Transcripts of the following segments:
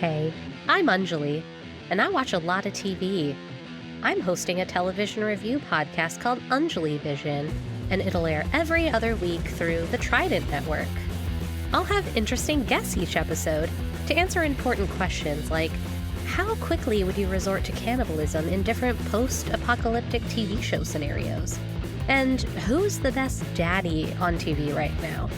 Hey, I'm Anjali, and I watch a lot of TV. I'm hosting a television review podcast called Anjali Vision, and it'll air every other week through the Trident network. I'll have interesting guests each episode to answer important questions like, how quickly would you resort to cannibalism in different post-apocalyptic TV show scenarios? And who's the best daddy on TV right now?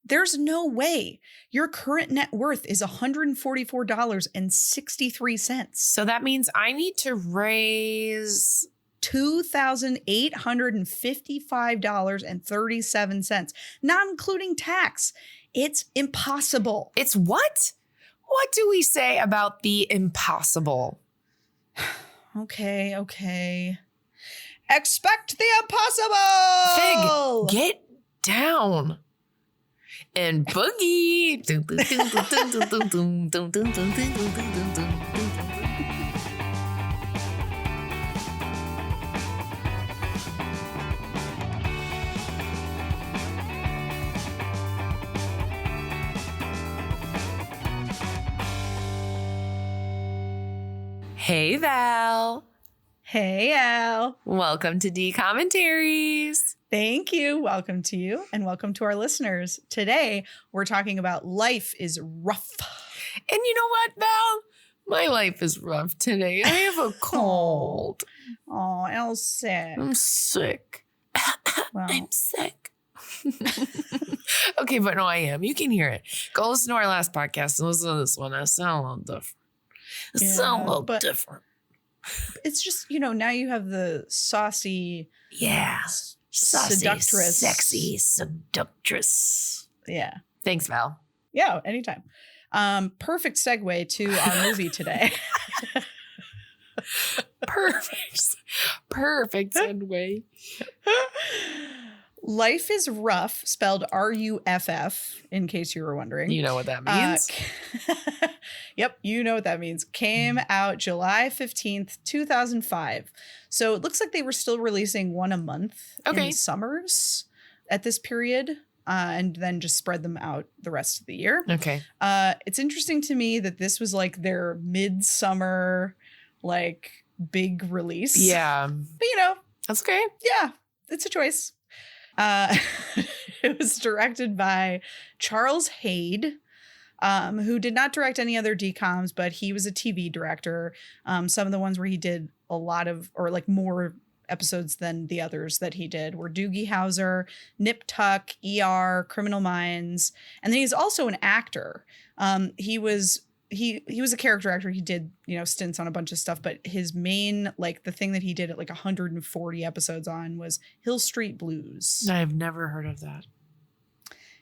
There's no way your current net worth is $144.63. So that means I need to raise $2,855.37, not including tax. It's impossible. It's what? What do we say about the impossible? Okay. Expect the impossible! Fig, get down. And boogie. Hey, Val. Hey, Al. Welcome to D Commentaries. Thank you. Welcome to you and welcome to our listeners. Today, we're talking about Life is Ruff. And you know what, Val? My life is rough today. I have a cold. Oh, Al's sick. I'm sick. Well. I'm sick. Okay, but no, I am. You can hear it. Go listen to our last podcast and listen to this one. I sound a little different. It's just, now you have the saucy. Yeah. Saucy, seductress. Sexy seductress. Yeah. Thanks, Val. Yeah, anytime. Perfect segue to our movie today. Perfect segue. Life is Ruff, spelled R-U-F-F, in case you were wondering. You know what that means? Yep, you know what that means. Came out July 15th, 2005. So it looks like they were still releasing one a month in the summers at this period, and then just spread them out the rest of the year. Okay. It's interesting to me that this was like their midsummer, big release. Yeah. But that's okay. Yeah, it's a choice. It was directed by Charles Hayde, who did not direct any other DCOMs, but he was a TV director. Some of the ones where he did a lot of, more episodes than the others that he did were Doogie Howser, Nip Tuck, ER, Criminal Minds. And then he's also an actor. He was a character actor. He did, stints on a bunch of stuff, but his main, the thing that he did at 140 episodes on was Hill Street Blues. I've never heard of that.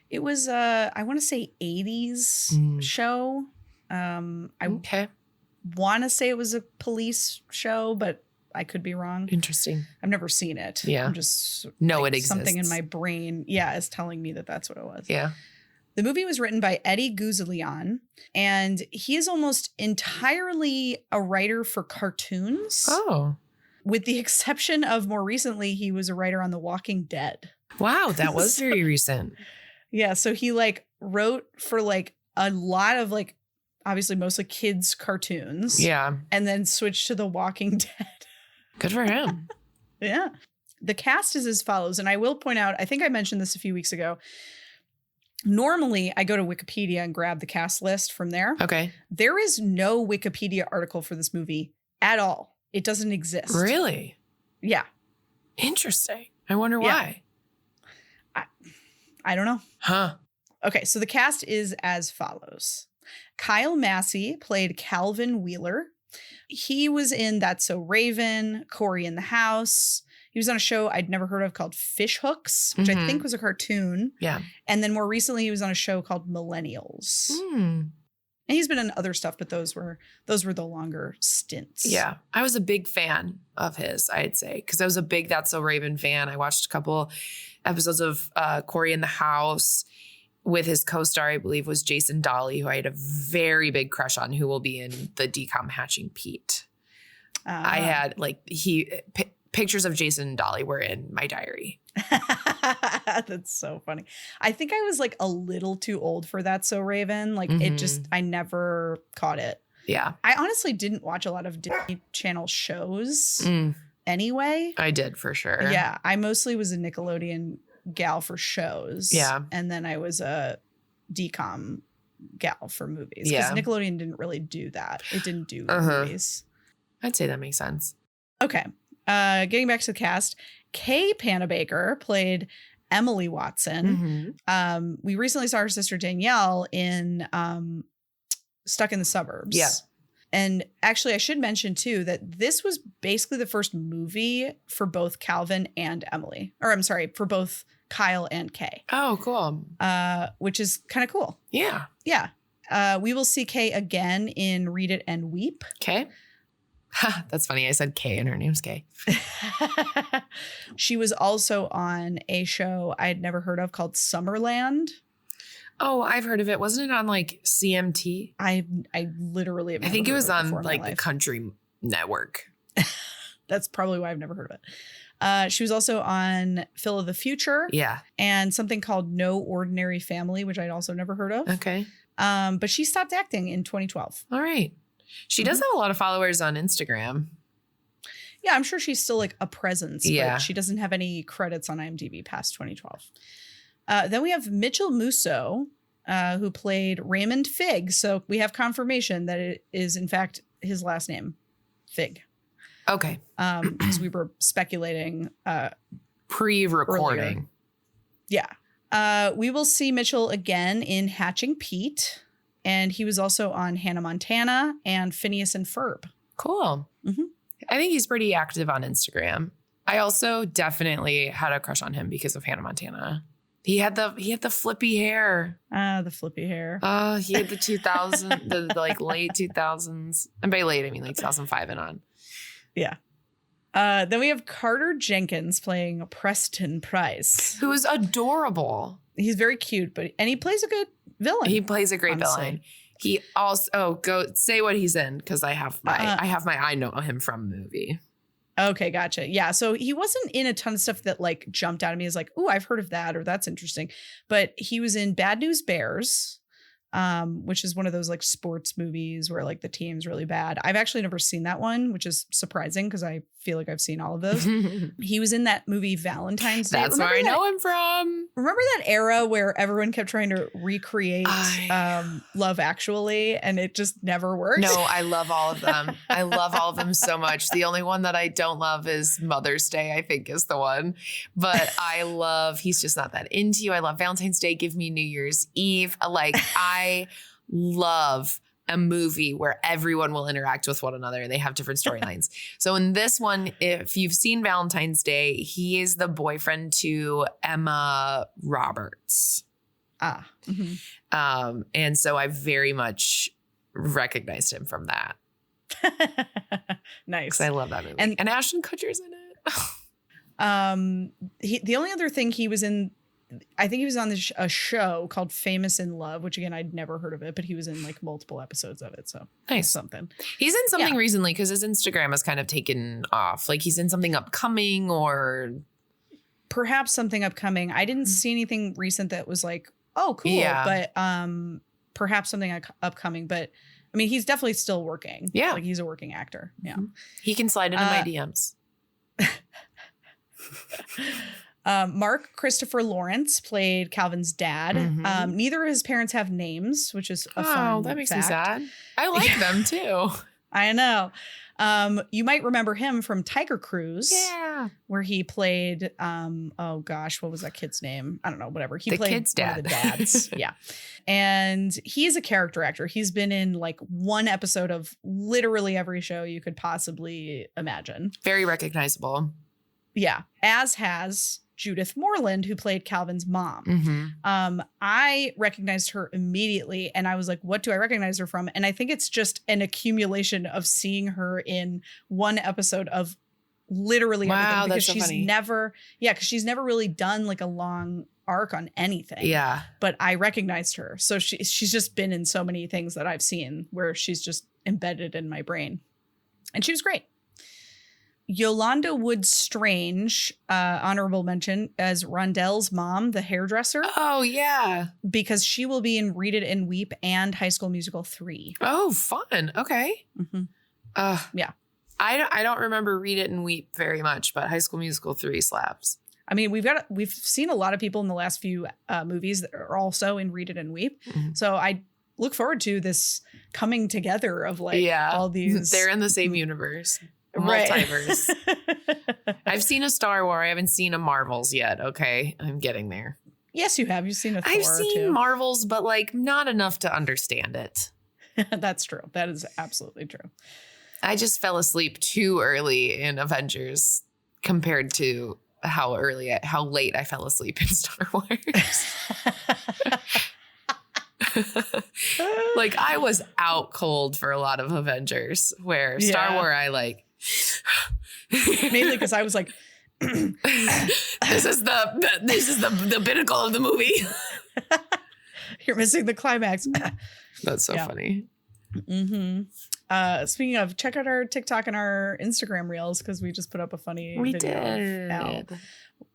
It was, I want to say 80s show. I want to say it was a police show, but I could be wrong. Interesting. I've never seen it. Yeah. I'm just it exists. Something in my brain, is telling me that that's what it was. Yeah. The movie was written by Eddie Guzelian, and he is almost entirely a writer for cartoons. Oh. With the exception of more recently, he was a writer on The Walking Dead. Wow, that was very recent. Yeah, so he wrote for a lot of obviously mostly kids cartoons. Yeah. And then switched to The Walking Dead. Good for him. Yeah. The cast is as follows, and I will point out, I think I mentioned this a few weeks ago. Normally, I go to Wikipedia and grab the cast list from there. Okay. There is no Wikipedia article for this movie at all. It doesn't exist. Really? Yeah. Interesting. I wonder why. I don't know. Huh. Okay, so the cast is as follows. Kyle Massey played Calvin Wheeler. He was in That's So Raven, Cory in the House. He was on a show I'd never heard of called Fish Hooks, which I think was a cartoon. Yeah. And then more recently, he was on a show called Millennials. And he's been in other stuff, but those were the longer stints. Yeah. I was a big fan of his, I'd say, because I was a big That's So Raven fan. I watched a couple episodes of Cory in the House with his co-star, I believe, was Jason Dolly, who I had a very big crush on, who will be in the DCOM Hatching Pete. I had pictures of Jason and Dolly were in my diary. That's so funny. I think I was like a little too old for That's So Raven. Like I never caught it. Yeah. I honestly didn't watch a lot of Disney Channel shows anyway. I did for sure. Yeah. I mostly was a Nickelodeon gal for shows. Yeah. And then I was a DCOM gal for movies. Yeah. Because Nickelodeon didn't really do that. It didn't do movies. I'd say that makes sense. Okay. Getting back to the cast, Kay Panabaker played Emily Watson. We recently saw her sister Danielle in Stuck in the Suburbs. Yeah. And actually, I should mention, too, that this was basically the first movie for both Calvin and Emily. Or I'm sorry, for both Kyle and Kay. Oh, cool. Which is kind of cool. Yeah. Yeah. We will see Kay again in Read It and Weep. Okay. That's funny. I said Kay and her name's Kay. She was also on a show I had never heard of called Summerland. Oh, I've heard of it. Wasn't it on like CMT? I literally have I think it was on like the life. Country Network. That's probably why I've never heard of it. She was also on Phil of the Future. Yeah. And something called No Ordinary Family, which I'd also never heard of. Okay. But she stopped acting in 2012. All right. She does have a lot of followers on Instagram. Yeah, I'm sure she's still like a presence. Yeah. But she doesn't have any credits on IMDb past 2012. Then we have Mitchell Musso, who played Raymond Fig. So we have confirmation that it is, in fact, his last name, Fig. Okay. Because we were speculating Pre-recording. Earlier. Yeah. We will see Mitchell again in Hatching Pete. And he was also on Hannah Montana and Phineas and Ferb. Cool. I think he's pretty active on Instagram. I also definitely had a crush on him because of Hannah Montana. He had the flippy hair. The flippy hair. He had the 2000, the like late 2000s. And by late, I mean like 2005 and on. Yeah. Then we have Carter Jenkins playing Preston Price. Who is adorable. He's very cute, and he plays a good villain. He plays a great villain. He also go say what he's in because I have my I know him from movie. Okay, gotcha. Yeah, so he wasn't in a ton of stuff that like jumped out at me as like, oh, I've heard of that or that's interesting. But he was in Bad News Bears, which is one of those like sports movies where like the team's really bad. I've actually never seen that one, which is surprising because I feel like I've seen all of those. He was in that movie Valentine's Day. That's where I know him from. Remember that era where everyone kept trying to recreate Love Actually and it just never worked? No, I love all of them. I love all of them so much. The only one that I don't love is Mother's Day, I think is the one. But I love, he's just not that into you. I love Valentine's Day. Give me New Year's Eve. Like I love a movie where everyone will interact with one another and they have different storylines. So in this one, if you've seen Valentine's Day, he is the boyfriend to Emma Roberts. And so I very much recognized him from that. Nice. I love that movie. And Ashton Kutcher's in it. The only other thing he was in, I think he was on a show called Famous in Love, which again, I'd never heard of it, but he was in like multiple episodes of it. So nice. Something. He's in something recently because his Instagram has kind of taken off. Like he's in something upcoming or perhaps something upcoming. I didn't see anything recent that was like, oh, cool. Yeah. But perhaps something upcoming. But I mean, he's definitely still working. Yeah. Like he's a working actor. Yeah. He can slide into my DMs. Mark Christopher Lawrence played Calvin's dad. Neither of his parents have names, which is a fun that makes fact. me sad. I like them too. I know. You might remember him from Tiger Cruise. Yeah. Where he played, oh gosh, what was that kid's name? I don't know, whatever. He the played kid's dad. One of the dads. Yeah. And he's a character actor. He's been in like one episode of literally every show you could possibly imagine. Very recognizable. Yeah. As has Judith Moreland, who played Calvin's mom. I recognized her immediately and I was like, what do I recognize her from? And I think it's just an accumulation of seeing her in one episode of literally everything. Because that's so funny. Because she's never really done like a long arc on anything. Yeah. But I recognized her. So she's just been in so many things that I've seen where she's just embedded in my brain. And she was great. Yolanda Wood Strange, honorable mention as Rondell's mom, the hairdresser. Oh, yeah. Because she will be in Read It and Weep and High School Musical 3. Oh, fun. Okay. Yeah. I don't remember Read It and Weep very much, but High School Musical 3 slaps. I mean, we've seen a lot of people in the last few movies that are also in Read It and Weep. Mm-hmm. So I look forward to this coming together of all these. They're in the same universe. Right. Multiverse. I've seen a Star Wars. I haven't seen a Marvels yet. Okay. I'm getting there. Yes, you have. You've seen a Thor. I've seen too. Marvels, but like not enough to understand it. That's true. That is absolutely true. I just fell asleep too early in Avengers compared to how late I fell asleep in Star Wars. Like I was out cold for a lot of Avengers, where Star Wars I like mainly because I was like, this is the pinnacle of the movie. You're missing the climax. That's so funny. Mm-hmm. Speaking of, check out our TikTok and our Instagram reels because we just put up a funny video of Al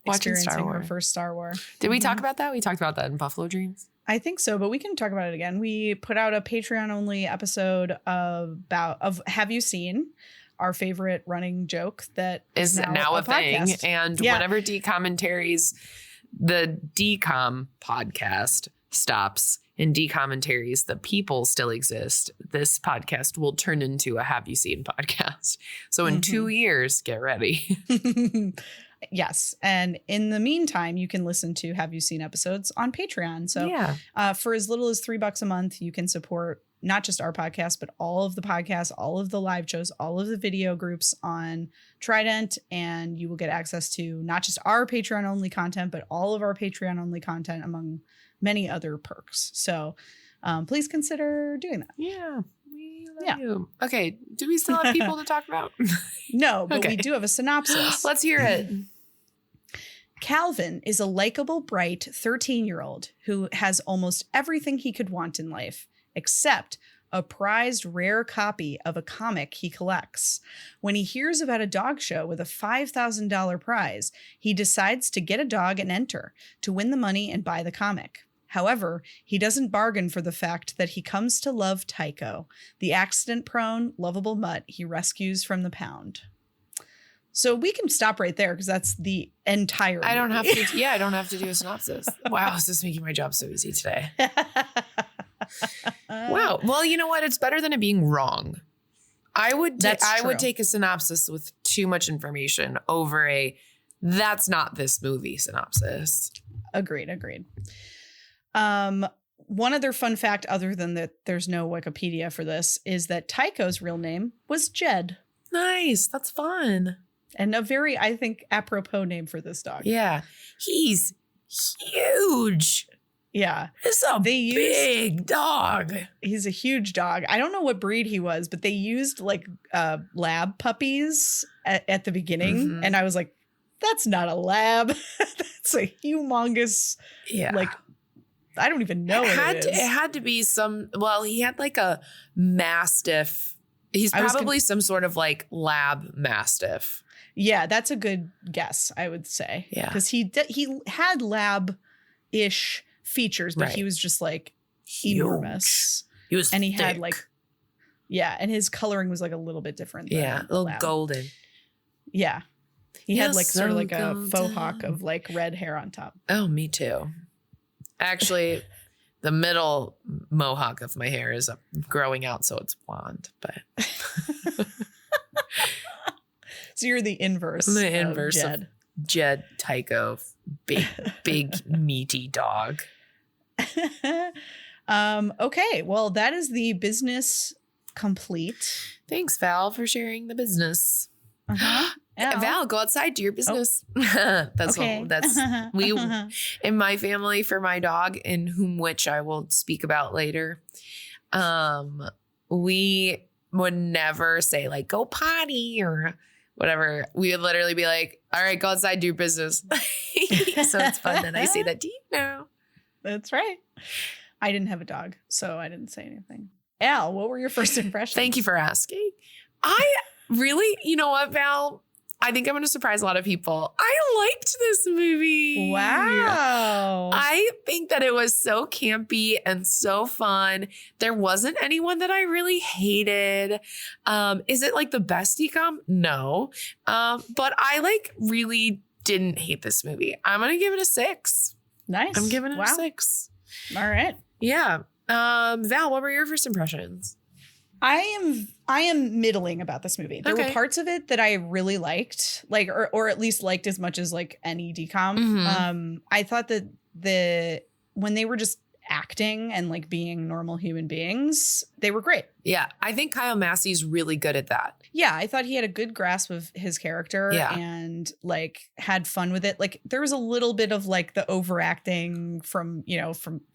experiencing her first Star Wars. Did we talk about that? We talked about that in Buffalo Dreams. I think so, but we can talk about it again. We put out a Patreon only episode of Have You Seen? Our favorite running joke that is now a thing. Podcast. And whenever D-commentaries, the DCOM podcast stops and D-commentaries, the people still exist, this podcast will turn into a Have You Seen podcast. So in 2 years, get ready. Yes. And in the meantime, you can listen to Have You Seen episodes on Patreon. So for as little as $3 a month, you can support not just our podcast, but all of the podcasts, all of the live shows, all of the video groups on Trident. And you will get access to not just our Patreon only content, but all of our Patreon only content among many other perks. So please consider doing that. Yeah. We love you. Okay. Do we still have people to talk about? No, but we do have a synopsis. Let's hear it. Calvin is a likable, bright 13-year-old who has almost everything he could want in life, except a prized rare copy of a comic he collects. When he hears about a dog show with a $5,000 prize, he decides to get a dog and enter to win the money and buy the comic. However, he doesn't bargain for the fact that he comes to love Tyco, the accident-prone, lovable mutt he rescues from the pound. So we can stop right there because that's the entire movie. I don't have to do a synopsis. Wow, is this making my job so easy today? Wow. Well, you know what? It's better than it being wrong. I would take a synopsis with too much information over a that's not this movie synopsis. Agreed. One other fun fact, other than that there's no Wikipedia for this, is that Tycho's real name was Jed. Nice. That's fun. And a very, I think, apropos name for this dog. Yeah. He's huge. Yeah. It's a big dog. He's a huge dog. I don't know what breed he was, but they used like lab puppies at the beginning. And I was like, that's not a lab. That's a humongous, like, I don't even know what it is. It had to be he had like a Mastiff. He's probably some sort of like lab Mastiff. Yeah, that's a good guess, I would say. Yeah. Because he had lab-ish features, but he was just like enormous. He was and he thick. had like, and his coloring was like a little bit different. Yeah, a little golden. Yeah. He had like sort of like a faux hawk of like red hair on top. Oh, me too. Actually, the middle mohawk of my hair is growing out, so it's blonde. But so you're the inverse. I'm the inverse of Jed. Jed Tyco, big meaty dog. Okay, well, that is the business complete. Thanks, Val, for sharing the business. Val, go outside, do your business. That's we in my family for my dog, in which I will speak about later. We would never say like go potty or whatever. We would literally be like, all right, go outside, do your business. So it's fun that I say that to you now. That's right. I didn't have a dog, so I didn't say anything. Al, what were your first impressions? Thank you for asking. You know what, Val? I think I'm going to surprise a lot of people. I liked this movie. Wow. I think that it was so campy and so fun. There wasn't anyone that I really hated. Is it like the best DCOM? No. But I like really didn't hate this movie. I'm going to give it a 6. Nice. I'm giving it a 6. All right. Yeah. Val, what were your first impressions? I am middling about this movie. There were parts of it that I really liked, like, or at least liked as much as like any DCOM. Mm-hmm. I thought that when they were just acting and like being normal human beings, they were great. Yeah, I think Kyle Massey's really good at that. Yeah, I thought he had a good grasp of his character and like had fun with it. Like there was a little bit of like the overacting from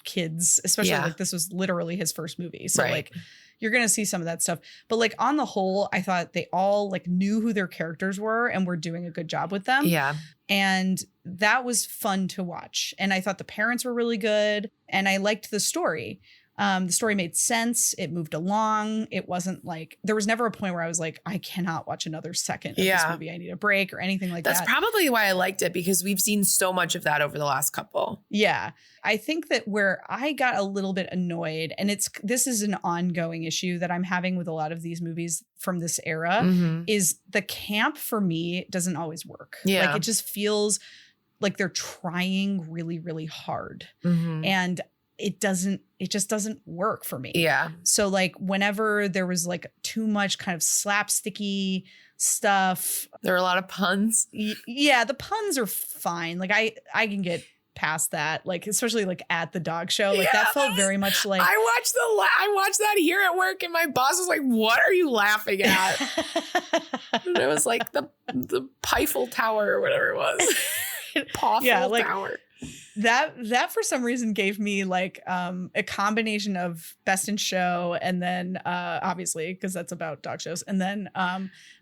kids, especially like this was literally his first movie. So like you're going to see some of that stuff. But like on the whole, I thought they all like knew who their characters were and were doing a good job with them. Yeah. And that was fun to watch. And I thought the parents were really good. And I liked the story. The story made sense. It moved along. It wasn't like, there was never a point where I was like, I cannot watch another second of this movie. I need a break or anything like that. That's probably why I liked it, because we've seen so much of that over the last couple. Yeah. I think that where I got a little bit annoyed, and this is an ongoing issue that I'm having with a lot of these movies from this era, is the camp for me doesn't always work. Yeah. Like it just feels like they're trying really, really hard. And it just doesn't work for me. Yeah. So like whenever there was like too much kind of slapsticky stuff. There are a lot of puns. Yeah, the puns are fine. Like I can get past that, like especially like at the dog show. Like that felt very much like I watched that here at work, and my boss was like, "What are you laughing at?" And it was like the Pifel Tower or whatever it was. Pawful Tower. That for some reason gave me like a combination of Best in Show, and then obviously because that's about dog shows, and then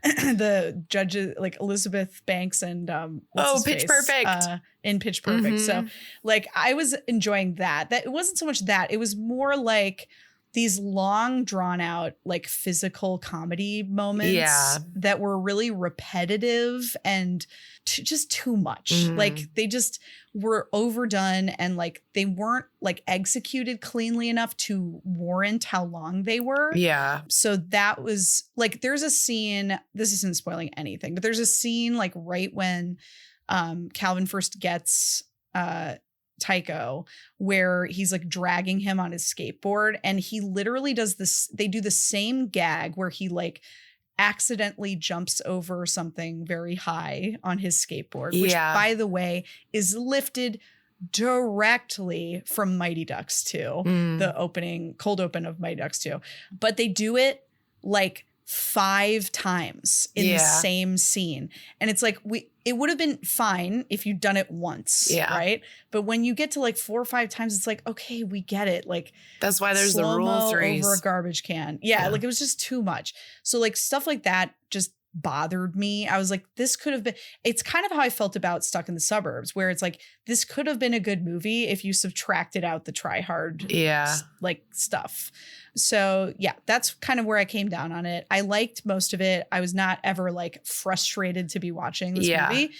the judges like Elizabeth Banks and Pitch Perfect in Pitch Perfect. So like I was enjoying that. That it wasn't so much that, it was more like these long drawn out like physical comedy moments that were really repetitive and just too much. Like they just were overdone, and like they weren't like executed cleanly enough to warrant how long they were. Yeah. So that was like, there's a scene, this isn't spoiling anything, but there's a scene like right when Calvin first gets Tyco, where he's like dragging him on his skateboard, and he literally does this. They do the same gag where he like accidentally jumps over something very high on his skateboard, which by the way is lifted directly from Mighty Ducks 2, the cold open of Mighty Ducks 2. But they do it like 5 times in the same scene. And it's like, it would have been fine if you'd done it once, right? But when you get to like 4 or 5 times, it's like, okay, we get it. Like that's why there's the Rule 3 over a garbage can. Yeah, like it was just too much. So like stuff like that just bothered me. I was like, this could have been, it's kind of how I felt about Stuck in the Suburbs, where it's like, this could have been a good movie if you subtracted out the try hard like stuff. So yeah, that's kind of where I came down on it. I liked most of it. I was not ever like frustrated to be watching this movie.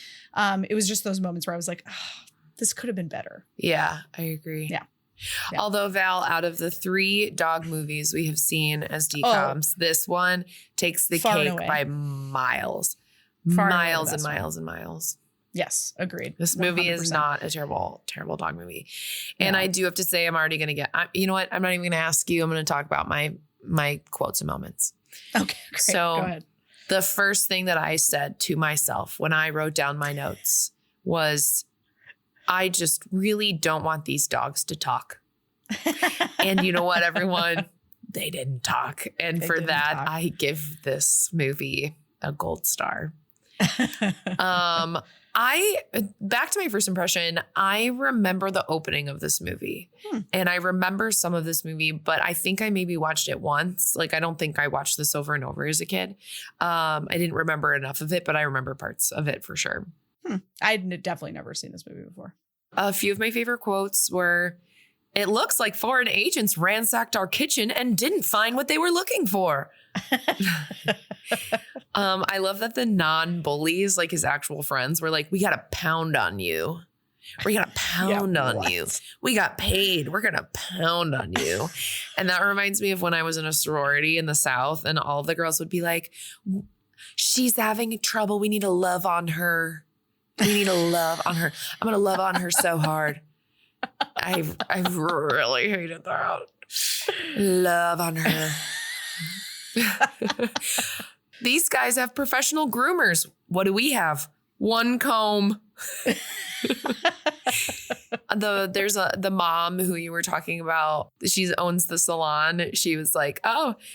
It was just those moments where I was like, oh, this could have been better. Yeah, I agree. Yeah. Although, Val, out of the 3 dog movies we have seen as DCOMs, this one takes the cake by miles. Miles and miles and miles. Yes, agreed. This movie 100%. Is not a terrible, terrible dog movie. And I do have to say, I'm already going to get, you know what? I'm not even going to ask you. I'm going to talk about my quotes and moments. Okay, great. So go ahead. The first thing that I said to myself when I wrote down my notes was, I just really don't want these dogs to talk. And you know what, everyone? They didn't talk. And for that, I give this movie a gold star. Back to my first impression, I remember the opening of this movie and I remember some of this movie, but I think I maybe watched it once. Like, I don't think I watched this over and over as a kid. I didn't remember enough of it, but I remember parts of it for sure. I'd definitely never seen this movie before. A few of my favorite quotes were, "It looks like foreign agents ransacked our kitchen and didn't find what they were looking for." I love that the non-bullies, like his actual friends, were like, we got to pound on you. We're going to pound on you. We got paid. We're going to pound on you. And that reminds me of when I was in a sorority in the South, and all of the girls would be like, she's having trouble. We need to love on her. We need to love on her. I'm going to love on her so hard. I really hated that. Love on her. These guys have professional groomers. What do we have? One comb. There's the mom who you were talking about. She owns the salon. She was like,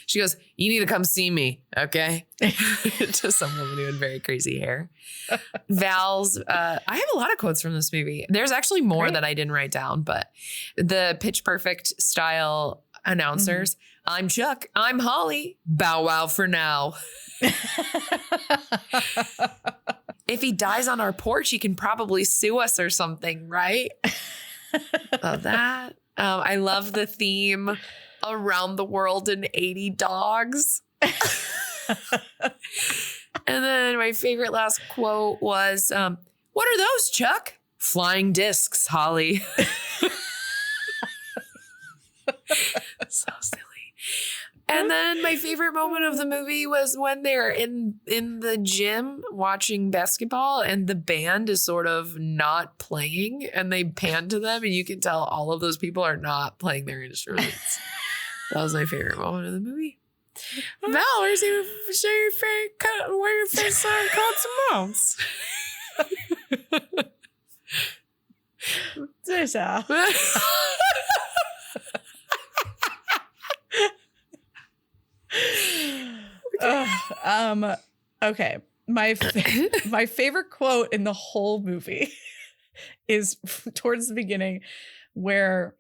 she goes, you need to come see me. Okay. To some woman who had very crazy hair. Val's, I have a lot of quotes from this movie. There's actually more that I didn't write down, but the Pitch Perfect style announcers. I'm Chuck. I'm Holly. Bow wow for now. If he dies on our porch, he can probably sue us or something, right? Love that. I love the theme around the world in 80 dogs. And then my favorite last quote was, what are those, Chuck? Flying discs, Holly. So silly. And then my favorite moment of the movie was when they're in the gym watching basketball and the band is sort of not playing and they pan to them and you can tell all of those people are not playing their instruments. That was my favorite moment of the movie. Val, where's your favorite cut? Where your face cuts and mounts? There's a. Okay. My favorite quote in the whole movie is towards the beginning where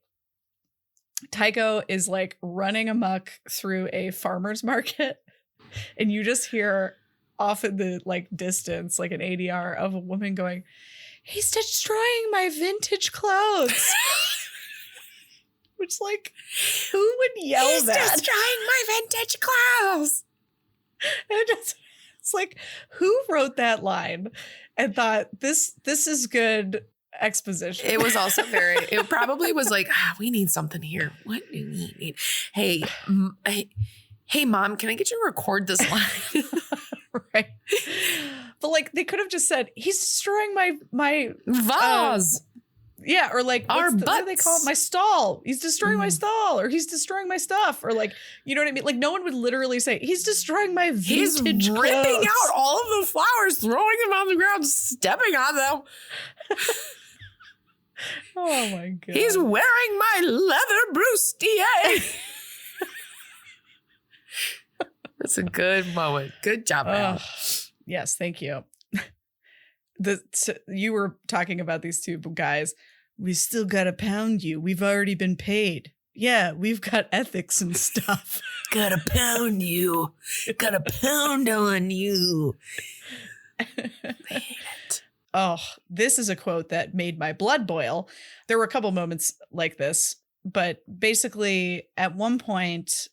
Tyco is like running amok through a farmer's market and you just hear off in the like distance, like an ADR of a woman going, he's destroying my vintage clothes. Which, like, who would yell He's that? He's destroying my vintage clothes. It's like, who wrote that line and thought this is good exposition? It was also it probably was like, we need something here. What do we need? Hey, Mom, can I get you to record this line? Right. But like, they could have just said, he's destroying my vase. Yeah, or like, what do they call it? My stall. He's destroying my stall, or he's destroying my stuff, or like, you know what I mean? Like, no one would literally say, he's destroying my vintage He's ripping clothes. out all of the flowers, throwing them on the ground, stepping on them. Oh my God. He's wearing my leather bustier. That's a good moment. Good job, Al. Yes, thank you. You were talking about these two guys. We still gotta pound you. We've already been paid. Yeah, we've got ethics and stuff. Gotta pound you. Gotta pound on you. I hate it. Oh, this is a quote that made my blood boil. There were a couple moments like this, but basically at one point,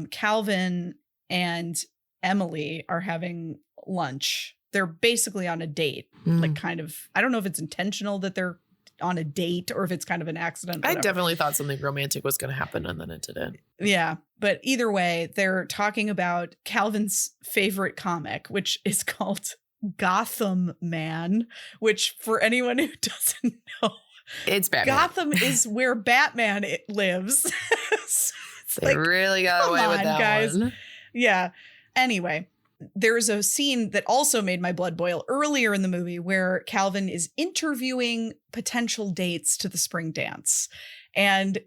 Calvin and Emily are having lunch. They're basically on a date, like kind of, I don't know if it's intentional that they're on a date or if it's kind of an accident. I definitely thought something romantic was going to happen and then it didn't. Yeah. But either way, they're talking about Calvin's favorite comic, which is called Gotham Man, which for anyone who doesn't know, it's Batman. Gotham is where Batman lives. So they really got away with that guys. One. Yeah. Anyway. There's a scene that also made my blood boil earlier in the movie where Calvin is interviewing potential dates to the spring dance, and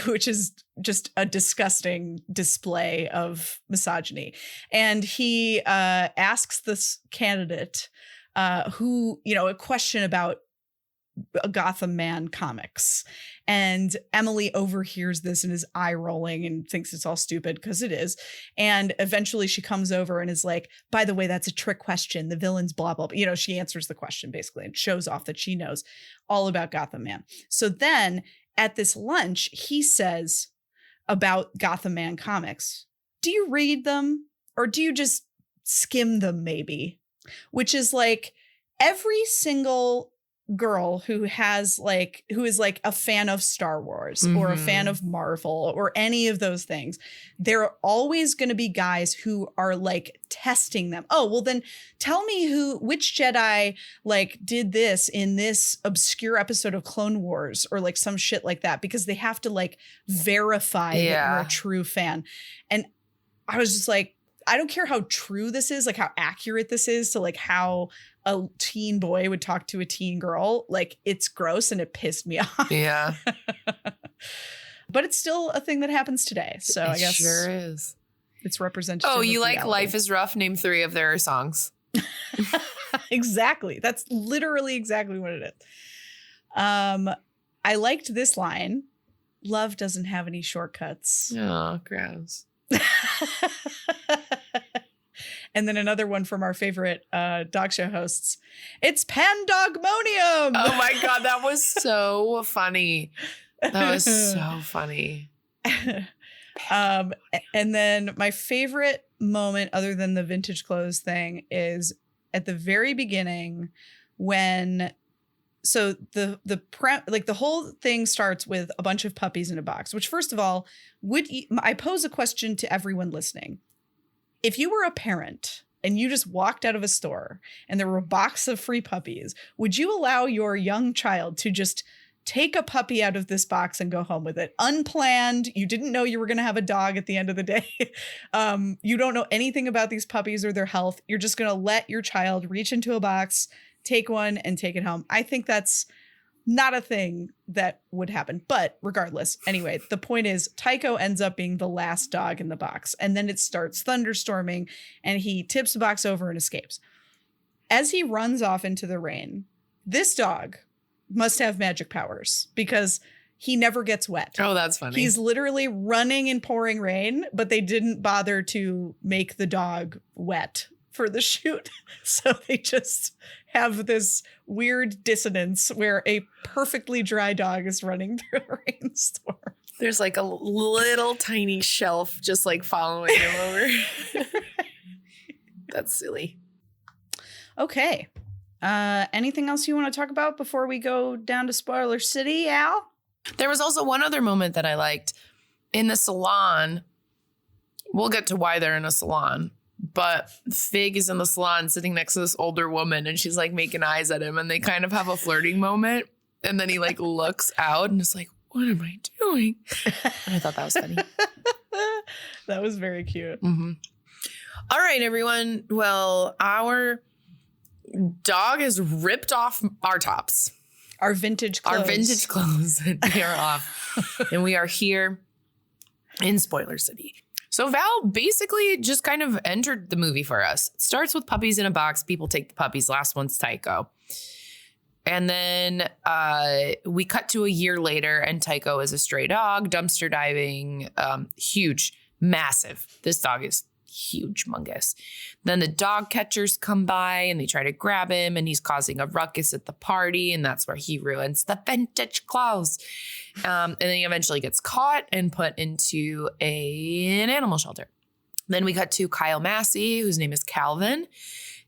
which is just a disgusting display of misogyny. And he asks this candidate a question about Gotham Man comics. And Emily overhears this and is eye rolling and thinks it's all stupid because it is. And eventually she comes over and is like, by the way, that's a trick question. The villain's blah, blah, blah. She answers the question basically and shows off that she knows all about Gotham Man. So then at this lunch, he says about Gotham Man comics, do you read them or do you just skim them maybe, which is like every single girl who is like a fan of Star Wars or a fan of Marvel or any of those things, there are always going to be guys who are like testing them. Oh, well then tell me which Jedi like did this in this obscure episode of Clone Wars or like some shit like that, because they have to like verify that you're a true fan. And I was just like, I don't care how true this is, like how accurate this is to like how a teen boy would talk to a teen girl. Like, it's gross and it pissed me off. Yeah. But it's still a thing that happens today. So I guess sure is. It's representative. Oh, you like reality. Life is Rough? Name 3 of their songs. Exactly. That's literally exactly what it is. I liked this line. Love doesn't have any shortcuts. Oh, gross. And then another one from our favorite dog show hosts. It's Pandogmonium. Oh my God, that was so funny. That was so funny. And then my favorite moment, other than the vintage clothes thing, is at the very beginning when. So the whole thing starts with a bunch of puppies in a box. Which, first of all, I pose a question to everyone listening. If you were a parent and you just walked out of a store and there were a box of free puppies, would you allow your young child to just take a puppy out of this box and go home with it? Unplanned. You didn't know you were going to have a dog at the end of the day. You don't know anything about these puppies or their health. You're just going to let your child reach into a box, take one, and take it home. I think that's not a thing that would happen. But regardless, anyway, the point is Tyco ends up being the last dog in the box. And then it starts thunderstorming and he tips the box over and escapes. As he runs off into the rain, this dog must have magic powers because he never gets wet. Oh, that's funny. He's literally running in pouring rain, but they didn't bother to make the dog wet for the shoot. So they just have this weird dissonance where a perfectly dry dog is running through a rainstorm. There's like a little tiny shelf just like following him over. That's silly. Okay. Anything else you want to talk about before we go down to Spoiler City, Al? There was also one other moment that I liked in the salon. We'll get to why they're in a salon. But Fig is in the salon sitting next to this older woman and she's like making eyes at him and they kind of have a flirting moment. And then he like looks out and is like, what am I doing? And I thought that was funny. That was very cute. Mm-hmm. All right, everyone. Well, our dog has ripped off our tops. Our vintage clothes. Our vintage clothes. They are off. And we are here in Spoiler City. So Val basically just kind of entered the movie for us. It starts with puppies in a box. People take the puppies. Last one's Tyco. And then we cut to a year later and Tyco is a stray dog, dumpster diving, huge, massive. This dog is huge, humongous. Then the dog catchers come by and they try to grab him and he's causing a ruckus at the party. And that's where he ruins the vintage clothes. And then he eventually gets caught and put into an animal shelter. Then we cut to Kyle Massey, whose name is Calvin.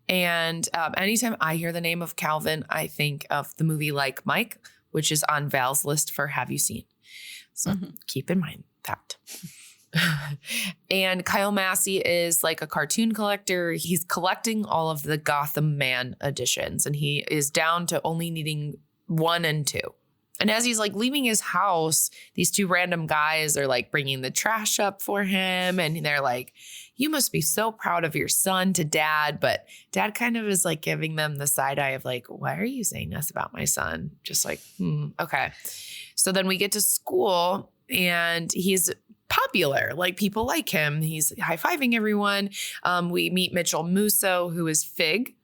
And anytime I hear the name of Calvin, I think of the movie Like Mike, which is on Val's list for Have You Seen? So keep in mind that. And Kyle Massey is like a cartoon collector. He's collecting all of the Gotham Man editions and he is down to only needing 1 and 2. And as he's like leaving his house, these 2 random guys are like bringing the trash up for him. And they're like, you must be so proud of your son to Dad. But Dad kind of is like giving them the side eye of like, why are you saying this about my son? Just like, okay. So then we get to school and he's popular, like people like him. He's high-fiving everyone. We meet Mitchell Musso, who is Fig.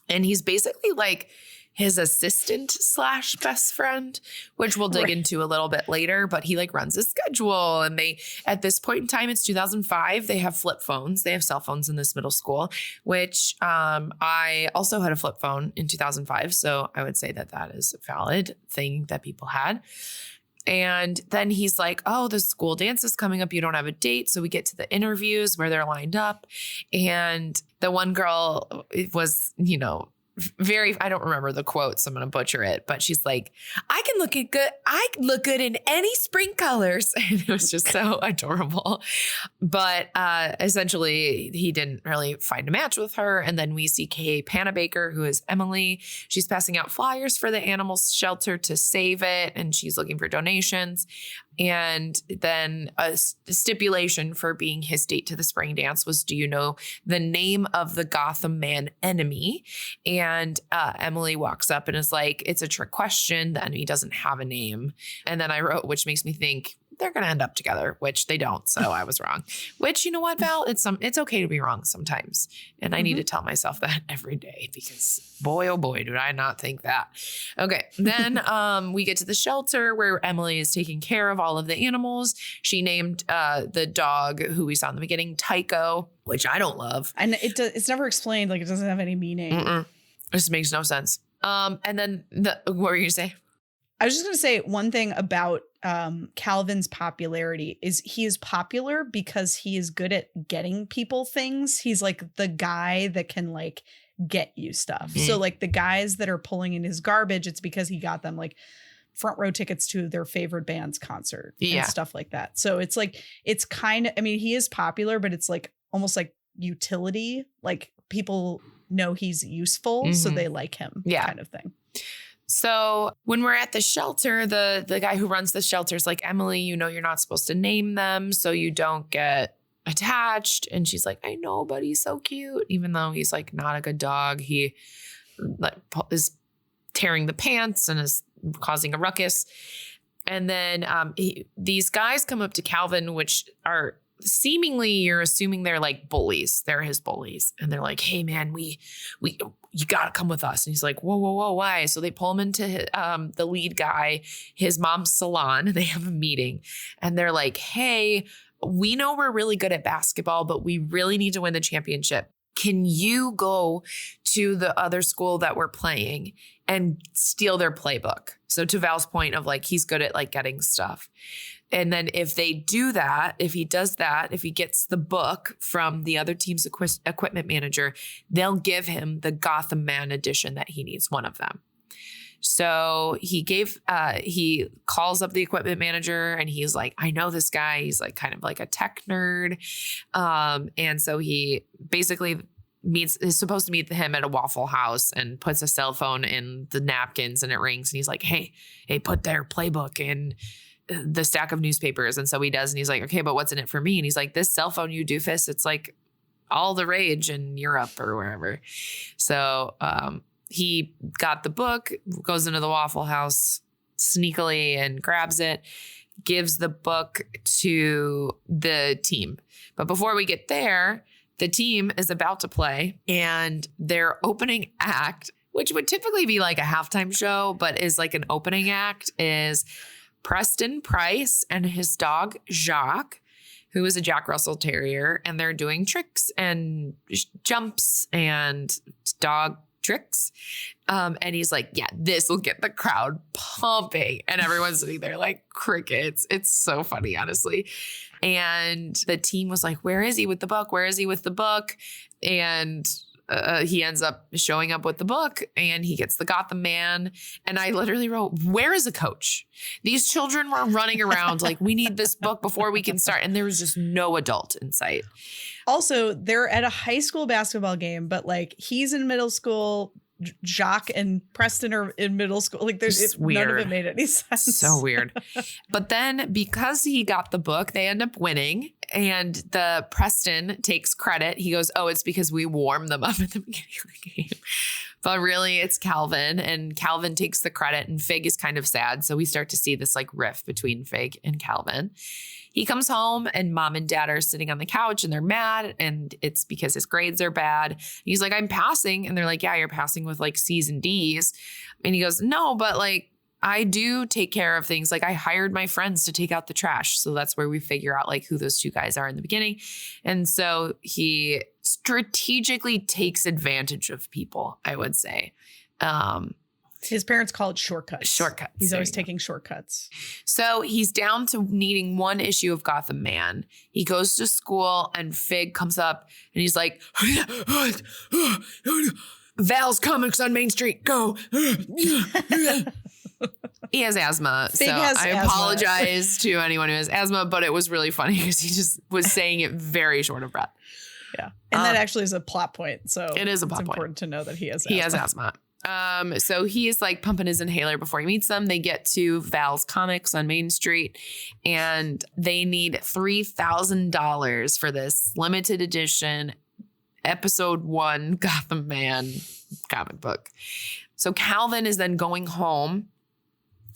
And he's basically like his assistant / best friend, which we'll dig into a little bit later, but he like runs his schedule. And they, at this point in time, it's 2005. They have flip phones. They have cell phones in this middle school, which I also had a flip phone in 2005. So I would say that that is a valid thing that people had. And then he's like, oh, the school dance is coming up. You don't have a date. So we get to the interviews where they're lined up. And the one girl was, I don't remember the quote, so I'm going to butcher it, but she's like, I look good in any spring colors. And it was just so adorable. But essentially, he didn't really find a match with her. And then we see Kay Panabaker, who is Emily. She's passing out flyers for the animal shelter to save it. And she's looking for donations. And then a stipulation for being his date to the spring dance was, do you know the name of the Gotham man enemy? And Emily walks up and is like, it's a trick question. The enemy doesn't have a name. And then I wrote, which makes me think they're going to end up together, which they don't. So I was wrong, which, you know what, Val, it's okay to be wrong sometimes. And I need to tell myself that every day because boy, oh boy, did I not think that. Okay. Then we get to the shelter where Emily is taking care of all of the animals. She named the dog who we saw in the beginning, Tyco, which I don't love. And it's never explained. Like it doesn't have any meaning. It just makes no sense. And then what were you going to say? I was just going to say one thing about Calvin's popularity is he is popular because he is good at getting people things. He's like the guy that can like get you stuff. Mm-hmm. So like the guys that are pulling in his garbage, it's because he got them like front row tickets to their favorite band's concert and stuff like that. So it's like, it's kind of, I mean, he is popular, but it's like almost like utility. Like people know he's useful, so they like him kind of thing. So when we're at the shelter, the guy who runs the shelter is like, Emily, you're not supposed to name them so you don't get attached. And she's like, I know, but he's so cute. Even though he's like not a good dog, he like is tearing the pants and is causing a ruckus. And then these guys come up to Calvin, which are seemingly, you're assuming they're like bullies. They're his bullies. And they're like, hey man, you got to come with us. And he's like, whoa, why? So they pull him into the lead guy, his mom's salon. They have a meeting and they're like, hey, we know we're really good at basketball, but we really need to win the championship. Can you go to the other school that we're playing and steal their playbook? So to Val's point of like, he's good at like getting stuff. And then if they do that, if he does that, if he gets the book from the other team's equipment manager, they'll give him the Gotham Man edition that he needs, one of them. So he calls up the equipment manager and he's like, I know this guy. He's like kind of like a tech nerd. And so he basically is supposed to meet him at a Waffle House and puts a cell phone in the napkins and it rings. And he's like, hey, put their playbook in the stack of newspapers. And so he does. And he's like, okay, but what's in it for me? And he's like, this cell phone, you doofus, it's like all the rage in Europe or wherever. So he got the book, goes into the Waffle House sneakily and grabs it, gives the book to the team. But before we get there, the team is about to play and their opening act, which would typically be like a halftime show, but is like an opening act, is Preston Price and his dog, Jacques, who is a Jack Russell Terrier, and they're doing tricks and jumps and dog tricks. And he's like, yeah, this will get the crowd pumping. And everyone's sitting there like crickets. It's so funny, honestly. And the team was like, where is he with the book? Where is he with the book? And he ends up showing up with the book and he gets the Gotham Man. And I literally wrote, where is the coach? These children were running around like, we need this book before we can start. And there was just no adult in sight. Also, they're at a high school basketball game, but like he's in middle school. Jacques and Preston are in middle school. Like there's none of it made any sense. So weird. But then because he got the book, they end up winning. And the Preston takes credit. He goes, oh, it's because we warmed them up at the beginning of the game. But really it's Calvin, and Calvin takes the credit and Fig is kind of sad. So we start to see this like rift between Fig and Calvin. He comes home and mom and dad are sitting on the couch and they're mad, and it's because his grades are bad. He's like, I'm passing. And they're like, yeah, you're passing with like C's and D's. And he goes, no, but like I do take care of things. Like I hired my friends to take out the trash. So that's where we figure out like who those two guys are in the beginning. And so he strategically takes advantage of people, I would say. His parents call it shortcuts. Shortcuts. He's always taking shortcuts. So he's down to needing one issue of Gotham Man. He goes to school and Fig comes up and he's like, Val's Comics on Main Street, go. He has asthma. Fig so has I asthma. apologize to anyone who has asthma, but it was really funny because he just was saying it very short of breath. Yeah. And that actually is a plot point. So it is a plot it's point. important to know that he has He has asthma. So he is like pumping his inhaler before he meets them. They get to Val's Comics on Main Street and they need $3,000 for this limited edition episode 1 Gotham Man comic book. So Calvin is then going home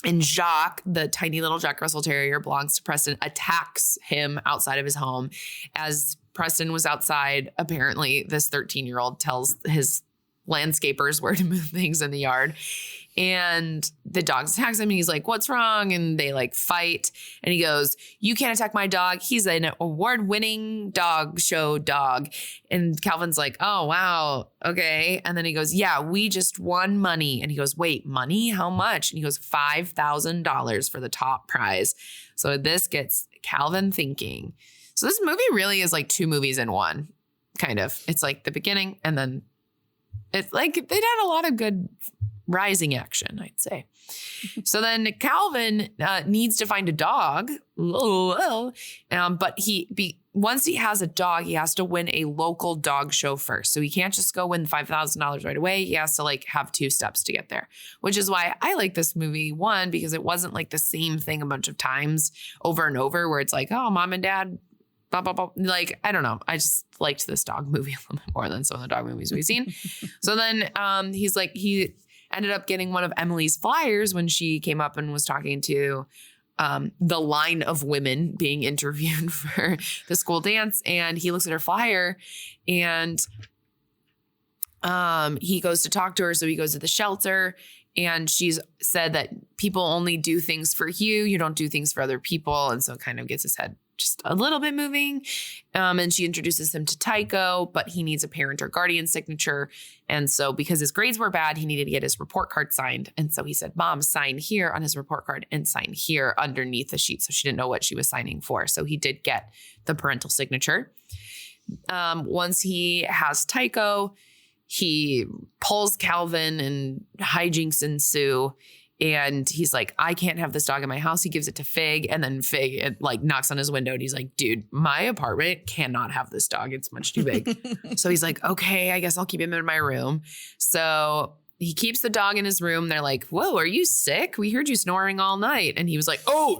and Jacques, the tiny little Jack Russell Terrier belongs to Preston, attacks him outside of his home. As Preston was outside, apparently this 13-year-old tells his landscapers where to move things in the yard. And the dog attacks him and he's like, what's wrong? And they like fight. And he goes, you can't attack my dog. He's an award-winning dog show dog. And Calvin's like, oh, wow. Okay. And then he goes, yeah, we just won money. And he goes, wait, money? How much? And he goes, $5,000 for the top prize. So this gets Calvin thinking. So this movie really is like 2 movies in one, kind of. It's like the beginning and then it's like they did a lot of good rising action, I'd say. So then Calvin needs to find a dog. But once he has a dog, he has to win a local dog show first. So he can't just go win $5,000 right away. He has to like have 2 steps to get there, which is why I like this movie. 1, because it wasn't like the same thing a bunch of times over and over where it's like, oh, mom and dad, blah, blah, blah. Like, I don't know. I just liked this dog movie a little bit more than some of the dog movies we've seen. So then he's like, he ended up getting one of Emily's flyers when she came up and was talking to the line of women being interviewed for the school dance. And he looks at her flyer and he goes to talk to her. So he goes to the shelter and she's said that people only do things for you. You don't do things for other people. And so it kind of gets his head just a little bit moving. And she introduces him to Tyco, but he needs a parent or guardian signature. And so because his grades were bad, he needed to get his report card signed. And so he said, Mom, sign here on his report card and sign here underneath the sheet. So she didn't know what she was signing for. So he did get the parental signature. Once he has Tyco, he pulls Calvin and hijinks ensue. And he's like, I can't have this dog in my house. He gives it to Fig. And then Fig like knocks on his window and he's like, dude, my apartment cannot have this dog. It's much too big. So he's like, okay, I guess I'll keep him in my room. So he keeps the dog in his room. They're like, whoa, are you sick? We heard you snoring all night. And he was like, oh,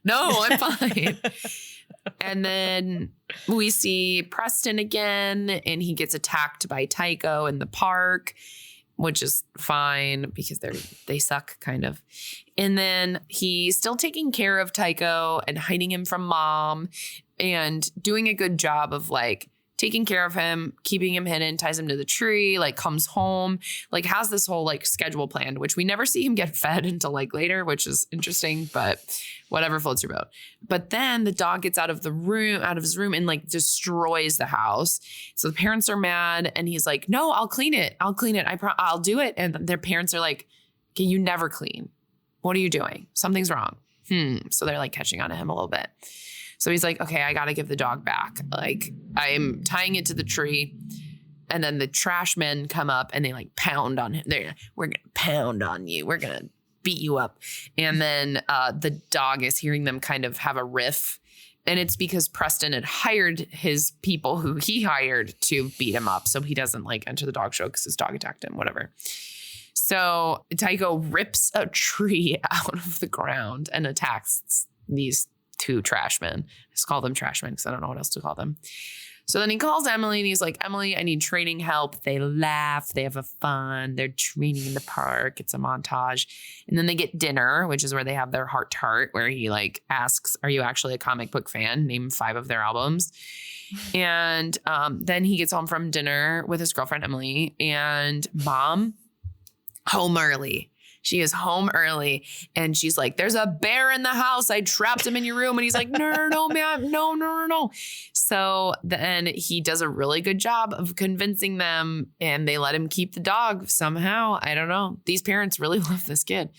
no, I'm fine. And then we see Preston again and he gets attacked by Tyco in the park, which is fine because they suck kind of. And then he's still taking care of Tyco and hiding him from mom and doing a good job of like taking care of him, keeping him hidden, ties him to the tree, like comes home, like has this whole like schedule planned, which we never see him get fed until like later, which is interesting, but whatever floats your boat. But then the dog gets out of his room and like destroys the house. So the parents are mad and he's like, no, I'll clean it. I'll do it. And their parents are like, okay, you never clean. What are you doing? Something's wrong. So they're like catching on to him a little bit. So he's like, okay, I got to give the dog back. Like I'm tying it to the tree. And then the trash men come up and they like pound on him. We're going to pound on you. We're going to beat you up. And then the dog is hearing them kind of have a riff. And it's because Preston had hired his people who he hired to beat him up. So he doesn't like enter the dog show because his dog attacked him, whatever. So Tyco rips a tree out of the ground and attacks these 2 trash men. I just call them trash men because I don't know what else to call them. So then he calls Emily and he's like, Emily, I need training help. They laugh. They have a fun. They're training in the park. It's a montage. And then they get dinner, which is where they have their heart-to-heart, where he like asks, are you actually a comic book fan? Name 5 of their albums. And then he gets home from dinner with his girlfriend, Emily, and mom, home early. She is home early and she's like, there's a bear in the house. I trapped him in your room. And he's like, no, ma'am. No. So then he does a really good job of convincing them and they let him keep the dog somehow. I don't know. These parents really love this kid.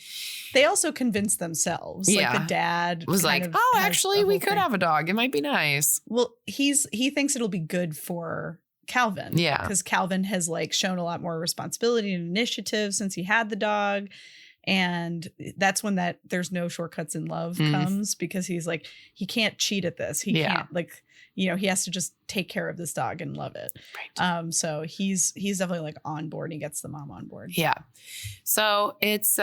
They also convinced themselves. Yeah. Like the dad was like, oh, actually, we could have a dog. It might be nice. Well, he thinks it'll be good for Calvin. Yeah. Because Calvin has like shown a lot more responsibility and initiative since he had the dog. And that's when that there's no shortcuts in love comes, because he's like, he can't cheat at this. He can't like, you know, he has to just take care of this dog and love it. Right. So he's definitely like on board. He gets the mom on board. Yeah. So it's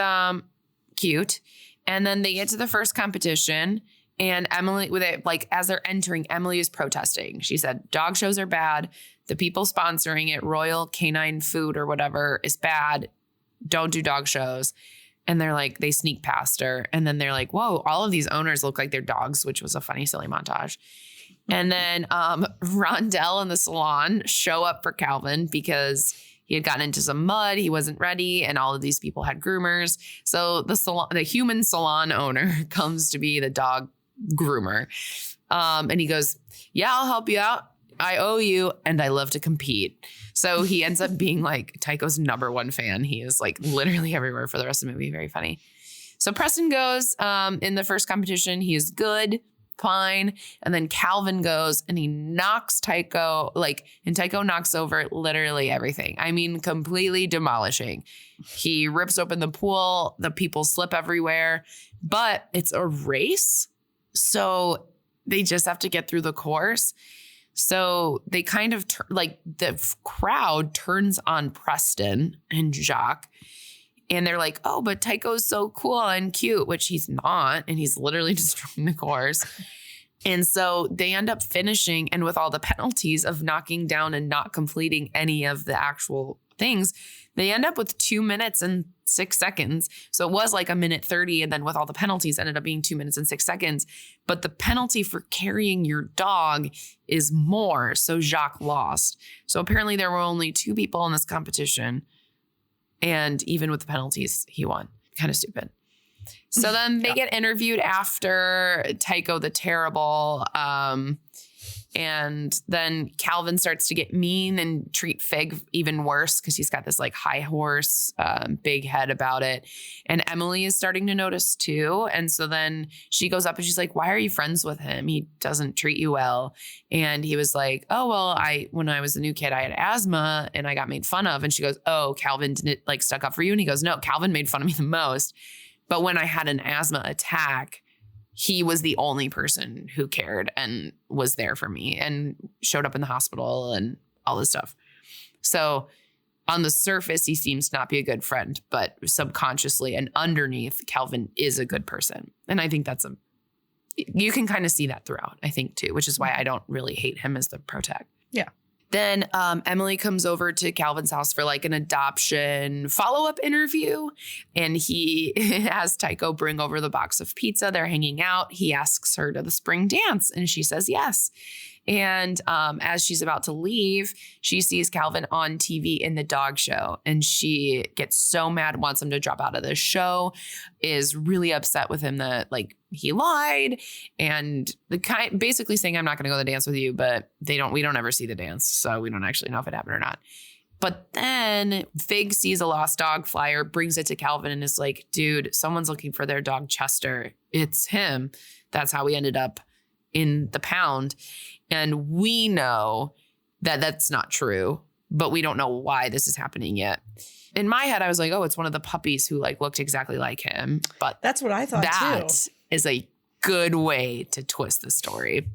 cute. And then they get to the first competition and Emily, with it, like as they're entering, Emily is protesting. She said, dog shows are bad. The people sponsoring it, Royal Canine Food or whatever, is bad. Don't do dog shows. And they're like, they sneak past her. And then they're like, whoa, all of these owners look like they're dogs, which was a funny, silly montage. And then Rondell and the salon show up for Calvin because he had gotten into some mud. He wasn't ready. And all of these people had groomers. So the human salon owner comes to be the dog groomer. And he goes, yeah, I'll help you out. I owe you. And I love to compete. So he ends up being like Tycho's #1 fan. He is like literally everywhere for the rest of the movie. Very funny. So Preston goes in the first competition. He is good, fine. And then Calvin goes and he knocks Tycho, and Tycho knocks over literally everything. I mean, completely demolishing. He rips open the pool. The people slip everywhere, but it's a race. So they just have to get through the course. So they kind of the crowd turns on Preston and Jacques, and they're like, oh, but Tycho's so cool and cute, which he's not. And he's literally destroying the course. And so they end up finishing. And with all the penalties of knocking down and not completing any of the actual things, they end up with 2 minutes and 6 seconds. So it was like 1:30. And then with all the penalties ended up being 2 minutes and 6 seconds. But the penalty for carrying your dog is more. So Jacques lost. So apparently there were only 2 people in this competition. And even with the penalties, he won. Kind of stupid. So then they get interviewed after Tycho the Terrible. And then Calvin starts to get mean and treat Fig even worse because he's got this like high horse, big head about it. And Emily is starting to notice too. And so then she goes up and she's like, why are you friends with him? He doesn't treat you well. And he was like, oh, well, when I was a new kid, I had asthma and I got made fun of. And she goes, oh, Calvin didn't stuck up for you. And he goes, no, Calvin made fun of me the most. But when I had an asthma attack, he was the only person who cared and was there for me and showed up in the hospital and all this stuff. So on the surface, he seems to not be a good friend, but subconsciously and underneath, Calvin is a good person. And I think you can kind of see that throughout, I think, too, which is why I don't really hate him as the protag. Yeah. Then Emily comes over to Calvin's house for like an adoption follow-up interview. And he has Tycho bring over the box of pizza. They're hanging out. He asks her to the spring dance and she says yes. And as she's about to leave, she sees Calvin on TV in the dog show. And she gets so mad, wants him to drop out of the show, is really upset with him that he lied. And basically saying, I'm not going to go to the dance with you, but we don't ever see the dance. So we don't actually know if it happened or not. But then Fig sees a lost dog flyer, brings it to Calvin and is like, dude, someone's looking for their dog Chester. It's him. That's how we ended up in the pound. And we know that that's not true, but we don't know why this is happening yet. In my head, I was like, oh, it's one of the puppies who looked exactly like him. But that's what I thought that too. Is a good way to twist the story.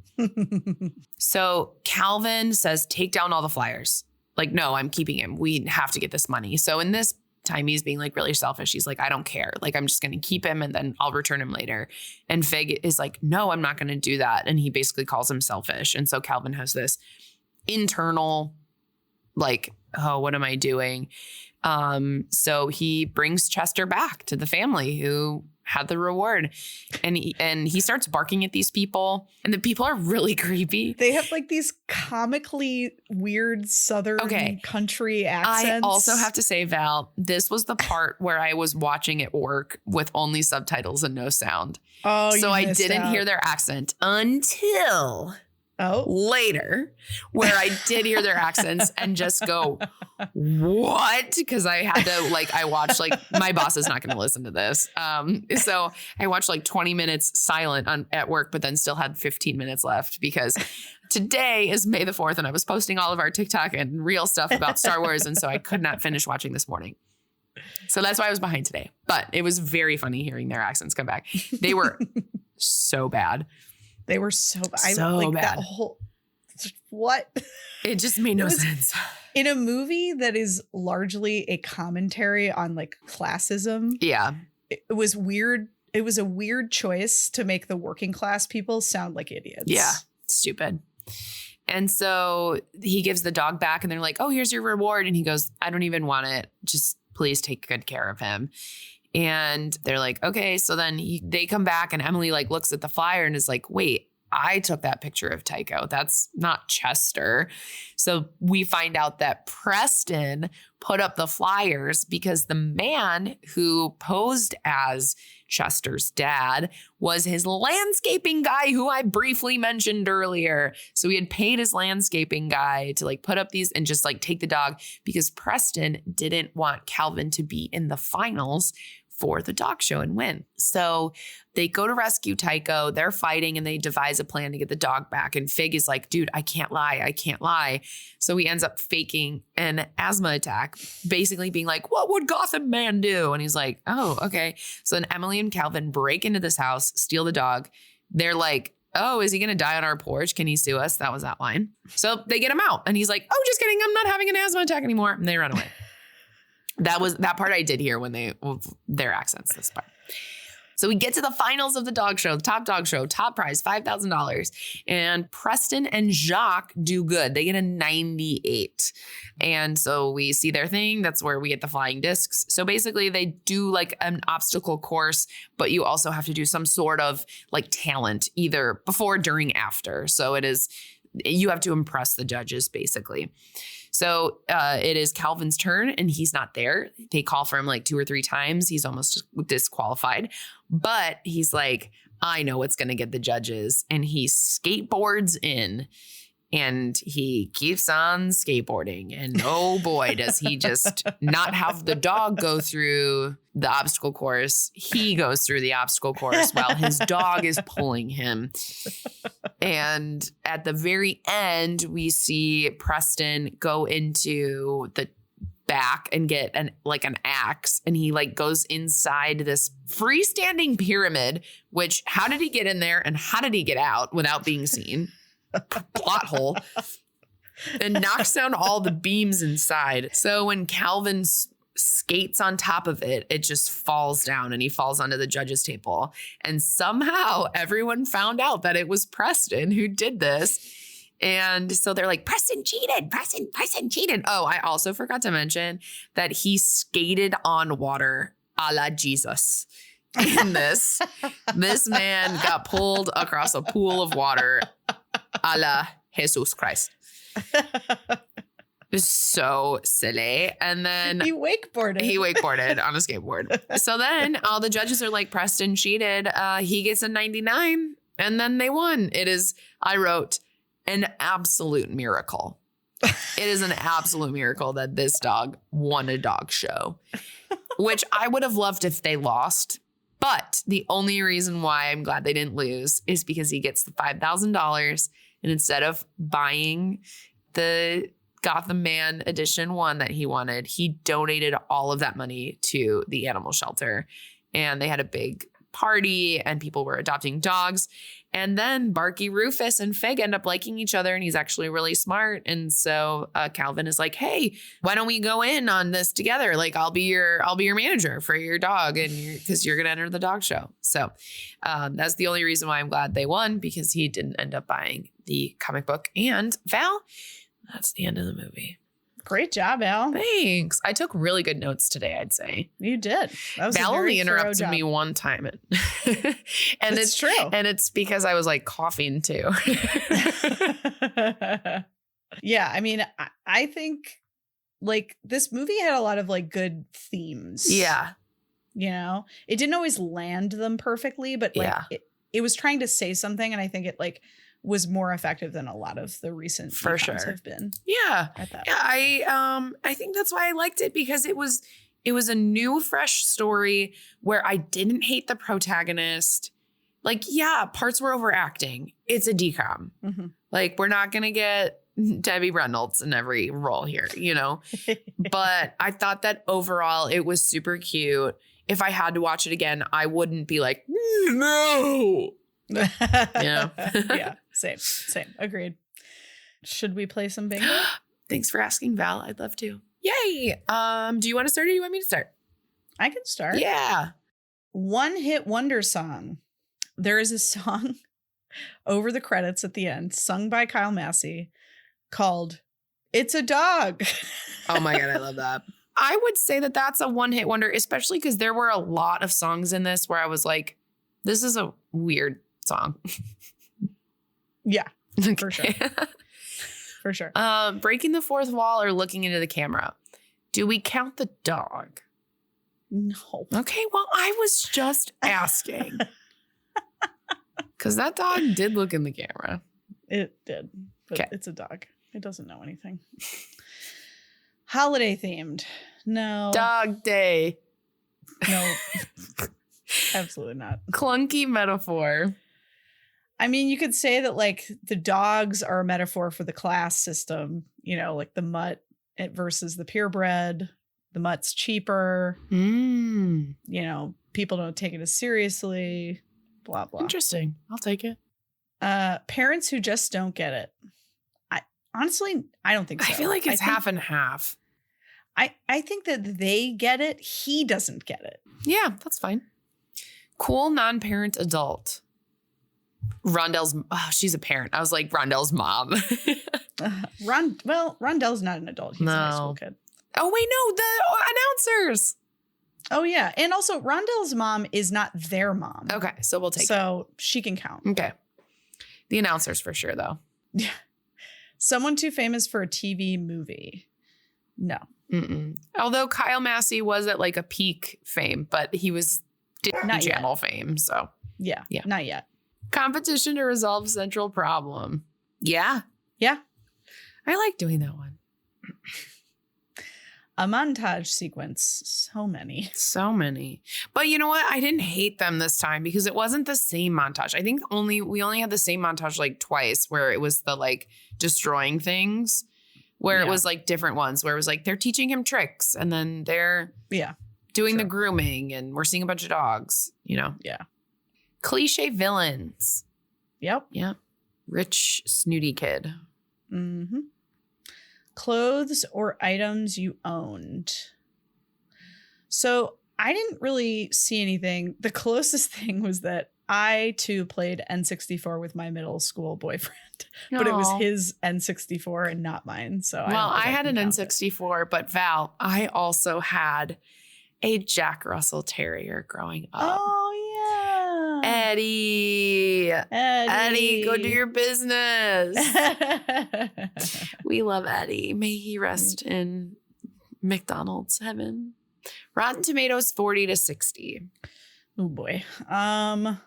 So Calvin says, take down all the flyers. No, I'm keeping him. We have to get this money. So in this time, he's being really selfish. He's like, I don't care. I'm just going to keep him and then I'll return him later. And Fig is like, no, I'm not going to do that. And he basically calls him selfish. And so Calvin has this internal, oh, what am I doing? So he brings Chester back to the family who had the reward. And he starts barking at these people, and the people are really creepy. They have like these comically weird Southern country accents. I also have to say, Val, this was the part where I was watching at work with only subtitles and no sound. Oh, so I didn't out. hear their accent until later, where I did hear their accents and just go, what? Because I had to, like, I watched, like, my boss is not going to listen to this. So I watched like 20 minutes silent at work, but then still had 15 minutes left because today is May the 4th and I was posting all of our TikTok and real stuff about Star Wars. And so I could not finish watching this morning. So that's why I was behind today. But it was very funny hearing their accents come back. They were so bad. They were so bad. So bad. That whole, what? It just made no sense. In a movie that is largely a commentary on like classism. Yeah. It was weird. It was a weird choice to make the working class people sound like idiots. Yeah. Stupid. And so he gives the dog back and they're like, oh, here's your reward. And he goes, I don't even want it. Just please take good care of him. And they're like, okay. So then they come back and Emily like looks at the flyer and is like, wait, I took that picture of Tyco. That's not Chester. So we find out that Preston put up the flyers because the man who posed as Chester's dad was his landscaping guy who I briefly mentioned earlier. So he had paid his landscaping guy to like put up these and just like take the dog because Preston didn't want Calvin to be in the finals for the dog show and win. So they go to rescue Tyco. They're fighting and they devise a plan to get the dog back. And Fig is like, dude, I can't lie. I can't lie. So he ends up faking an asthma attack, basically being like, what would Gotham Man do? And he's like, oh, okay. So then Emily and Calvin break into this house, steal the dog. They're like, oh, is he going to die on our porch? Can he sue us? That was that line. So they get him out and he's like, oh, just kidding. I'm not having an asthma attack anymore. And they run away. That part I did hear when their accents, this part. So we get to the finals of the dog show, the top dog show, top prize, $5,000. And Preston and Jacques do good. They get a 98. And so we see their thing. That's where we get the flying discs. So basically they do like an obstacle course, but you also have to do some sort of like talent either before, during, after. So you have to impress the judges basically. So it is Calvin's turn and he's not there. They call for him like 2 or 3 times. He's almost disqualified. But he's like, I know what's going to get the judges. And he skateboards in and he keeps on skateboarding. And oh boy, does he just not have the dog go through the obstacle course. He goes through the obstacle course while his dog is pulling him. And at the very end, we see Preston go into the back and get an axe. And he like goes inside this freestanding pyramid, which how did he get in there and how did he get out without being seen? Plot hole. And knocks down all the beams inside. So when Calvin skates on top of it, it just falls down and he falls onto the judges' table. And somehow everyone found out that it was Preston who did this. And so they're like, Preston cheated. Preston cheated. Oh, I also forgot to mention that he skated on water a la Jesus. In this man got pulled across a pool of water a la Jesus Christ. It was so silly. And then he wakeboarded on a skateboard. So then all the judges are like, Preston cheated. He gets a 99 and then they won. I wrote, an absolute miracle. It is an absolute miracle that this dog won a dog show, which I would have loved if they lost. But the only reason why I'm glad they didn't lose is because he gets the $5,000. And instead of buying the Gotham Man Edition 1 that he wanted, he donated all of that money to the animal shelter. And they had a big party and people were adopting dogs. And then Barky Rufus and Fig end up liking each other and he's actually really smart. And so Calvin is like, hey, why don't we go in on this together? Like I'll be your manager for your dog and because you're going to enter the dog show. So that's the only reason why I'm glad they won, because he didn't end up buying the comic book. And Val, that's the end of the movie. Great job, Al. Thanks. I took really good notes today, I'd say. You did. That was Val a very only thorough interrupted job. me one time. And It's true. And it's because I was like coughing too. Yeah, I mean, I think like this movie had a lot of like good themes. Yeah. You know, it didn't always land them perfectly, but like it was trying to say something, and I think it like was more effective than a lot of the recent For DCOMs sure have been. Yeah. At that. Yeah. I think that's why I liked it, because it was a new, fresh story where I didn't hate the protagonist. Like, yeah, parts were overacting. It's a DCOM. Mm-hmm. Like, we're not going to get Debbie Reynolds in every role here, you know? But I thought that overall it was super cute. If I had to watch it again, I wouldn't be like, no. Yeah. Yeah. Same. Agreed. Should we play some bingo? Thanks for asking, Val. I'd love to. Yay. Do you want to start or do you want me to start? I can start. Yeah. One hit wonder song. There is a song over the credits at the end, sung by Kyle Massey, called "It's a Dog." Oh my God, I love that. I would say that that's a one-hit wonder, especially because there were a lot of songs in this where I was like, this is a weird song. Yeah, for sure. For sure. Breaking the fourth wall or looking into the camera. Do we count the dog? No. Okay, well, I was just asking. Because that dog did look in the camera. It did, but Okay. It's a dog. It doesn't know anything. Holiday themed. No. Dog day. No. Absolutely not. Clunky metaphor. I mean, you could say that like the dogs are a metaphor for the class system, you know, like the mutt versus the purebred. The mutt's cheaper. Mm. You know, people don't take it as seriously, blah, blah. Interesting. I'll take it. Parents who just don't get it. Honestly, I don't think so. I feel like it's half and half. I think that they get it. He doesn't get it. Yeah, that's fine. Cool non-parent adult. Rondell's, she's a parent. I was like, Rondell's mom. Rondell's not an adult. He's a high school kid. Oh, wait, no, the announcers. Oh, yeah. And also, Rondell's mom is not their mom. Okay, so we'll take it. So she can count. Okay. The announcers for sure, though. Yeah. Someone too famous for a TV movie. No. Mm-mm. Although Kyle Massey was at like a peak fame, but he was Not yet. channel fame. So Yeah. Not yet. competition to resolve central problem. Yeah. Yeah. I like doing that one. A montage sequence. So many. So many. But you know what? I didn't hate them this time because it wasn't the same montage. I think we only had the same montage like twice, where it was the like destroying things, where it was like different ones, where it was like they're teaching him tricks and then they're doing the grooming and we're seeing a bunch of dogs, you know? Yeah. Cliche villains. Yep. Yep. Rich, snooty kid. Mm-hmm. Clothes or items you owned. So I didn't really see anything. The closest thing was that I too played N64 with my middle school boyfriend, but it was his N64 and not mine. So I had an N64, but Val, I also had a Jack Russell Terrier growing up. Oh yeah, Eddie, go do your business. We love Eddie. May he rest in McDonald's heaven. Rotten Tomatoes 40 to 60. Oh boy. I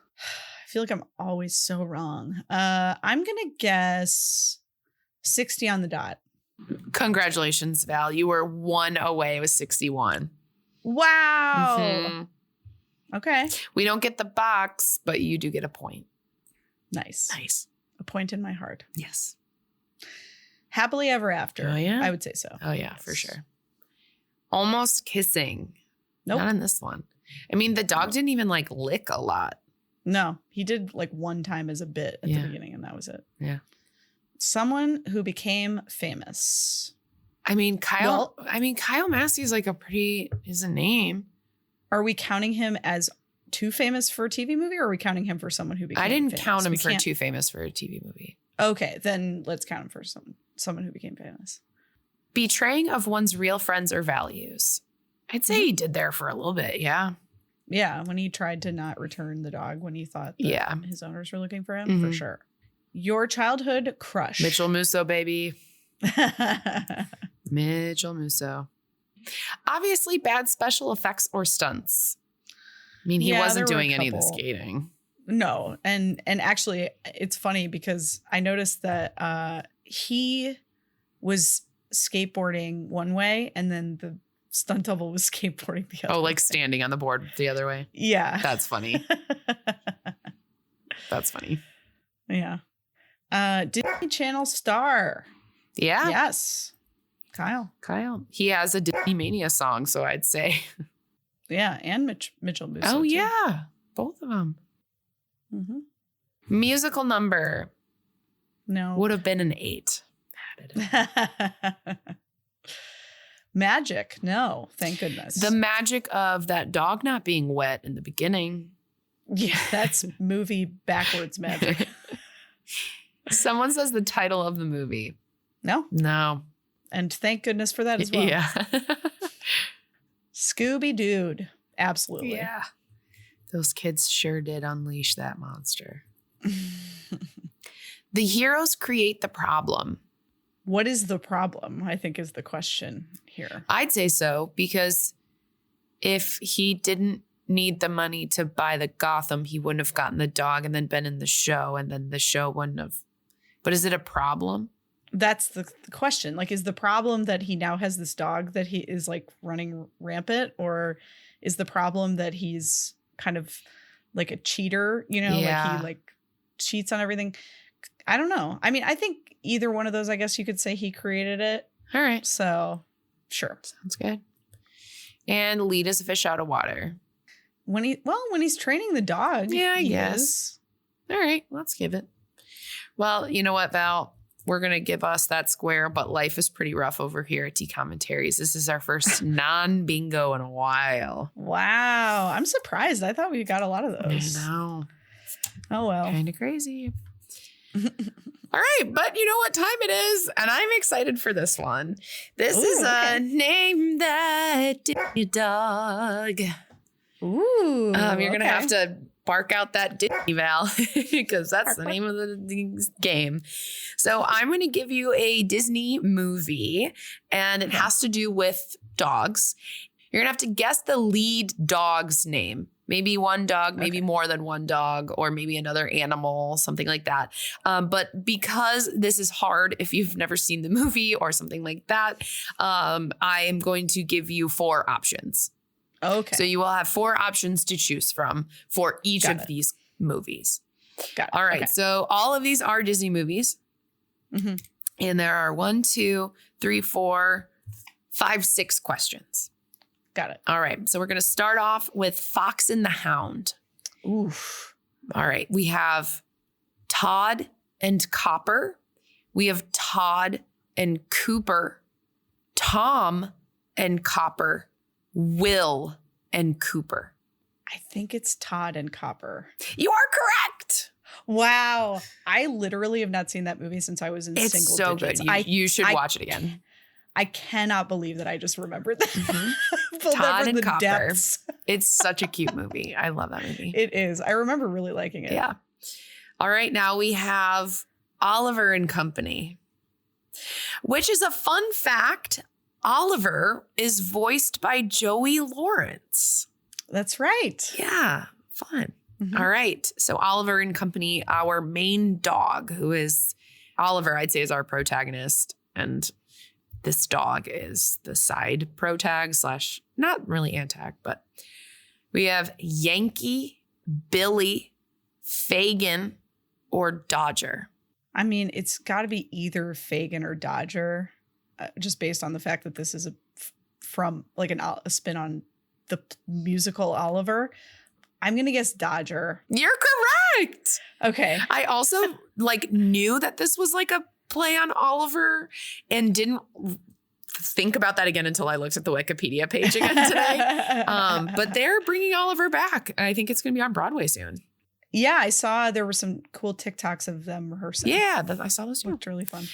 feel like I'm always so wrong. I'm gonna guess 60 on the dot. Congratulations, Val. You were one away with 61. Wow. Mm-hmm. Okay. We don't get the box, but you do get a point. Nice. Nice. A point in my heart. Yes. Happily ever after. Oh, yeah? I would say so. Oh, yeah, for sure. Almost kissing. Nope. Not in this one. I mean, the dog didn't even like lick a lot. No, he did like one time as a bit at the beginning, and that was it. Yeah. Someone who became famous. I mean, Kyle Massey is like is a name. Are we counting him as too famous for a TV movie, or are we counting him for someone who became I didn't famous? count him for too famous for a TV movie. Okay, then let's count him for someone who became famous. Betraying of one's real friends or values. I'd say he did there for a little bit. Yeah. Yeah. When he tried to not return the dog when he thought that his owners were looking for him, for sure. Your childhood crush. Mitchell Musso, baby. Mitchell Musso. Obviously, bad special effects or stunts. I mean, he wasn't doing any of the skating. No. And actually, it's funny because I noticed that he was skateboarding one way and then the stunt double was skateboarding the other way. Like standing on the board the other way? Yeah. That's funny. That's funny. Yeah. Disney Channel star. Yeah. Yes. Kyle. He has a Disney Mania song, so I'd say. Yeah, and Mitchell Musso. Oh, too. yeah. Both of them. Mm-hmm. Musical number. No. Would have been an 8. Magic. No, thank goodness. The magic of that dog not being wet in the beginning. Yeah, that's movie backwards magic. Someone says the title of the movie. No. And thank goodness for that as well. Yeah. Scooby Dude. Absolutely. Yeah. Those kids sure did unleash that monster. The heroes create the problem. What is the problem, I think, is the question here. I'd say so, because if he didn't need the money to buy the Gotham, he wouldn't have gotten the dog and then been in the show, and then the show wouldn't have. But is it a problem? That's the question. Like, is the problem that he now has this dog that he is like running rampant, or is the problem that he's kind of like a cheater, like he like cheats on everything? I don't know. I mean, I think either one of those, I guess you could say he created it. All right. So sure. Sounds good. And lead as a fish out of water. When he's training the dog. Yeah, I guess. Is. All right. Let's give it. Well, you know what, Val? We're going to give us that square, but life is pretty rough over here at Tea Commentaries. This is our first non-bingo in a while. Wow. I'm surprised. I thought we got a lot of those. I know. Oh, well. Kind of crazy. All right. But you know what time it is? And I'm excited for this one. This is a Name That Disney Dog. Ooh. You're going to have to bark out that Disney, Val, because that's the name of the game. So I'm going to give you a Disney movie, and it has to do with dogs. You're going to have to guess the lead dog's name. Maybe one dog, maybe more than one dog, or maybe another animal, something like that. But because this is hard, if you've never seen the movie or something like that, I am going to give you 4 options. Okay. So you will have 4 options to choose from for each of these movies. Got it. All right. Okay. So all of these are Disney movies. Mm-hmm. And there are 1, 2, 3, 4, 5, 6 questions. Got it. All right. So we're going to start off with Fox and the Hound. Oof. All right. We have Todd and Copper. We have Todd and Cooper. Tom and Copper. Will and Cooper. I think it's Todd and Copper. You are correct. Wow. I literally have not seen that movie since I was in single digits. It's so good. You should watch it again. I cannot believe that I just remembered that. Mm-hmm. Todd and Copper. Depths. It's such a cute movie. I love that movie. It is. I remember really liking it. Yeah. All right. Now we have Oliver and Company, which is a fun fact. Oliver is voiced by Joey Lawrence. That's right. Yeah. Fun. Mm-hmm. All right. So Oliver and Company, our main dog, who is Oliver, I'd say, is our protagonist. And this dog is the side protag / not really antag, but we have Yankee, Billy, Fagin, or Dodger. I mean, it's got to be either Fagin or Dodger, just based on the fact that this is from like a spin on the musical Oliver. I'm going to guess Dodger. You're correct. Okay. I also knew that this was like a play on Oliver and didn't think about that again until I looked at the Wikipedia page again today. But they're bringing Oliver back. I think it's going to be on Broadway soon. Yeah, I saw there were some cool TikToks of them rehearsing. Yeah, I saw those too. Looked really fun.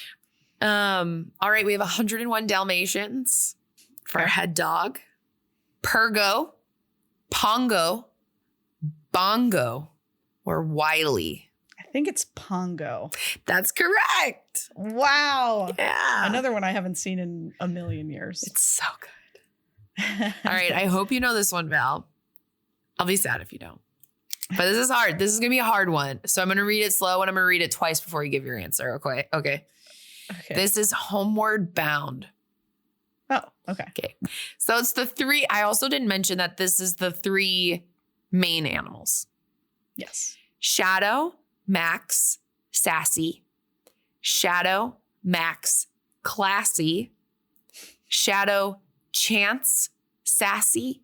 All right, we have 101 Dalmatians for our head dog. Pergo, Pongo, Bongo, or Wiley. I think it's Pongo. That's correct. Wow. Yeah. Another one I haven't seen in a million years. It's so good. All right, I hope you know this one, Val. I'll be sad if you don't. But this is hard. This is going to be a hard one. So I'm going to read it slow and I'm going to read it twice before you give your answer. Okay. This is Homeward Bound. Oh, okay. Okay. So it's the three. I also didn't mention that this is the three main animals. Yes. Shadow, Max, Sassy. Shadow, Max, Classy. Shadow, Chance, Sassy.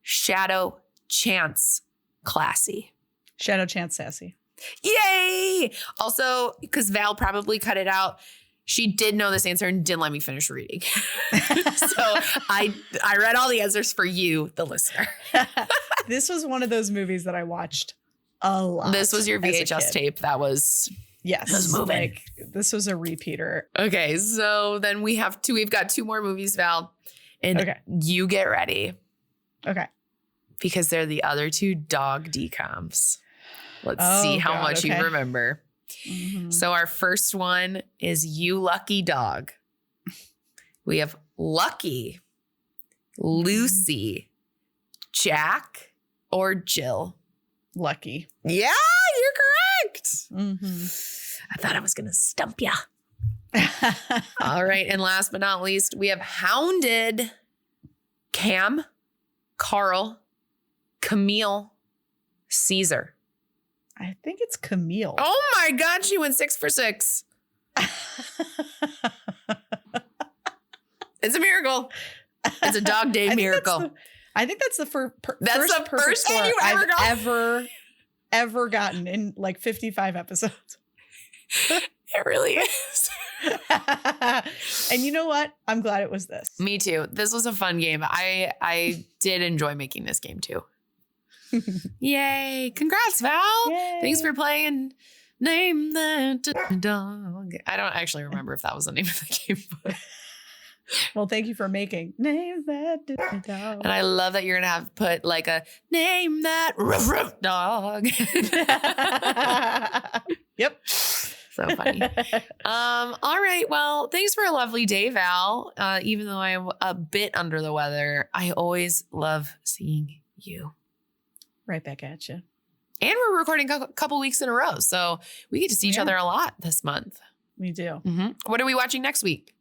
Shadow, Chance, Classy. Shadow, Chance, Sassy. Yay! Also, because Val probably cut it out, she did know this answer and didn't let me finish reading. So I read all the answers for you, the listener. This was one of those movies that I watched a lot. This was your VHS tape. That was moving. Like, this was a repeater. Okay, so then we've got two more movies, Val. And you get ready. Okay. Because they're the other two dog DCOMs. Let's see how much you remember. Mm-hmm. So our first one is You Lucky Dog. We have Lucky, Lucy, Jack, or Jill. Lucky. Yeah, you're correct. Mm-hmm. I thought I was going to stump ya. All right. And last but not least, we have Hounded, Cam, Carl, Camille, Caesar. I think it's Camille. Oh my God, she went 6 for 6. It's a miracle. It's a dog day miracle. I think that's the first first time you I've ever gotten in like 55 episodes. It really is. And you know what? I'm glad it was this. Me too. This was a fun game. I did enjoy making this game too. Yay. Congrats, Val. Yay. Thanks for playing Name That Dog. I don't actually remember if that was the name of the game. But. Well, thank you for making Name That Dog. And I love that you're going to have put like a Name That Ruff Ruff Dog. Yep. So funny. All right. Well, thanks for a lovely day, Val. Even though I'm a bit under the weather, I always love seeing you. Right back at you. And we're recording a couple weeks in a row. So we get to see each other a lot this month. We do. Mm-hmm. What are we watching next week?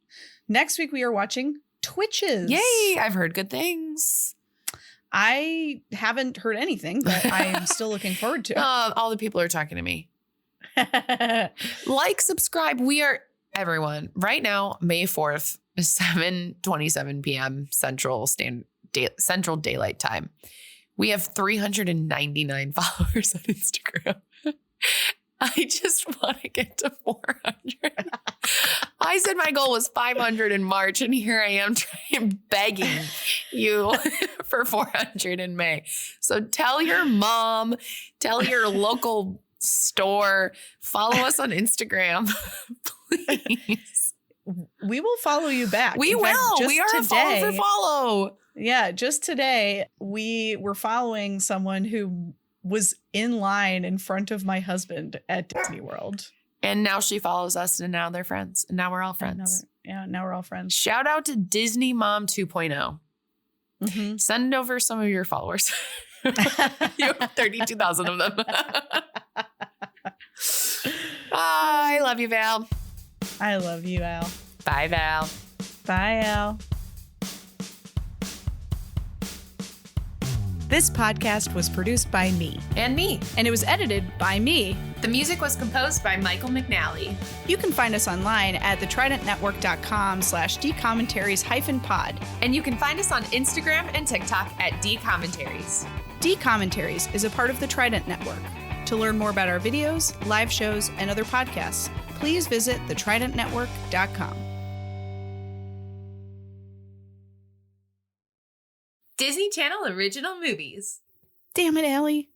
Next week, we are watching Twitches. Yay. I've heard good things. I haven't heard anything, but I'm still looking forward to it. All the people are talking to me. Like, subscribe. We are, everyone, right now, May 4th, 7:27 p.m. Central Daylight Time. We have 399 followers on Instagram. I just want to get to 400. I said my goal was 500 in March, and here I am begging you for 400 in May. So tell your mom, tell your local store, follow us on Instagram, please. We will follow you back. We will. We are today, a follow for follow. Yeah, just today we were following someone who was in line in front of my husband at Disney World. And now she follows us, and now they're friends. And now we're all friends. Now we're all friends. Shout out to Disney Mom 2.0. Mm-hmm. Send over some of your followers. You have 32,000 of them. I love you, Val. I love you, Al. Bye, Val. Bye, Al. This podcast was produced by me. And me. And it was edited by me. The music was composed by Michael McNally. You can find us online at thetridentnetwork.com/dcommentaries-pod. And you can find us on Instagram and TikTok at dcommentaries. Dcommentaries is a part of the Trident Network. To learn more about our videos, live shows, and other podcasts, please visit thetridentnetwork.com. Disney Channel original movies. Damn it, Allie.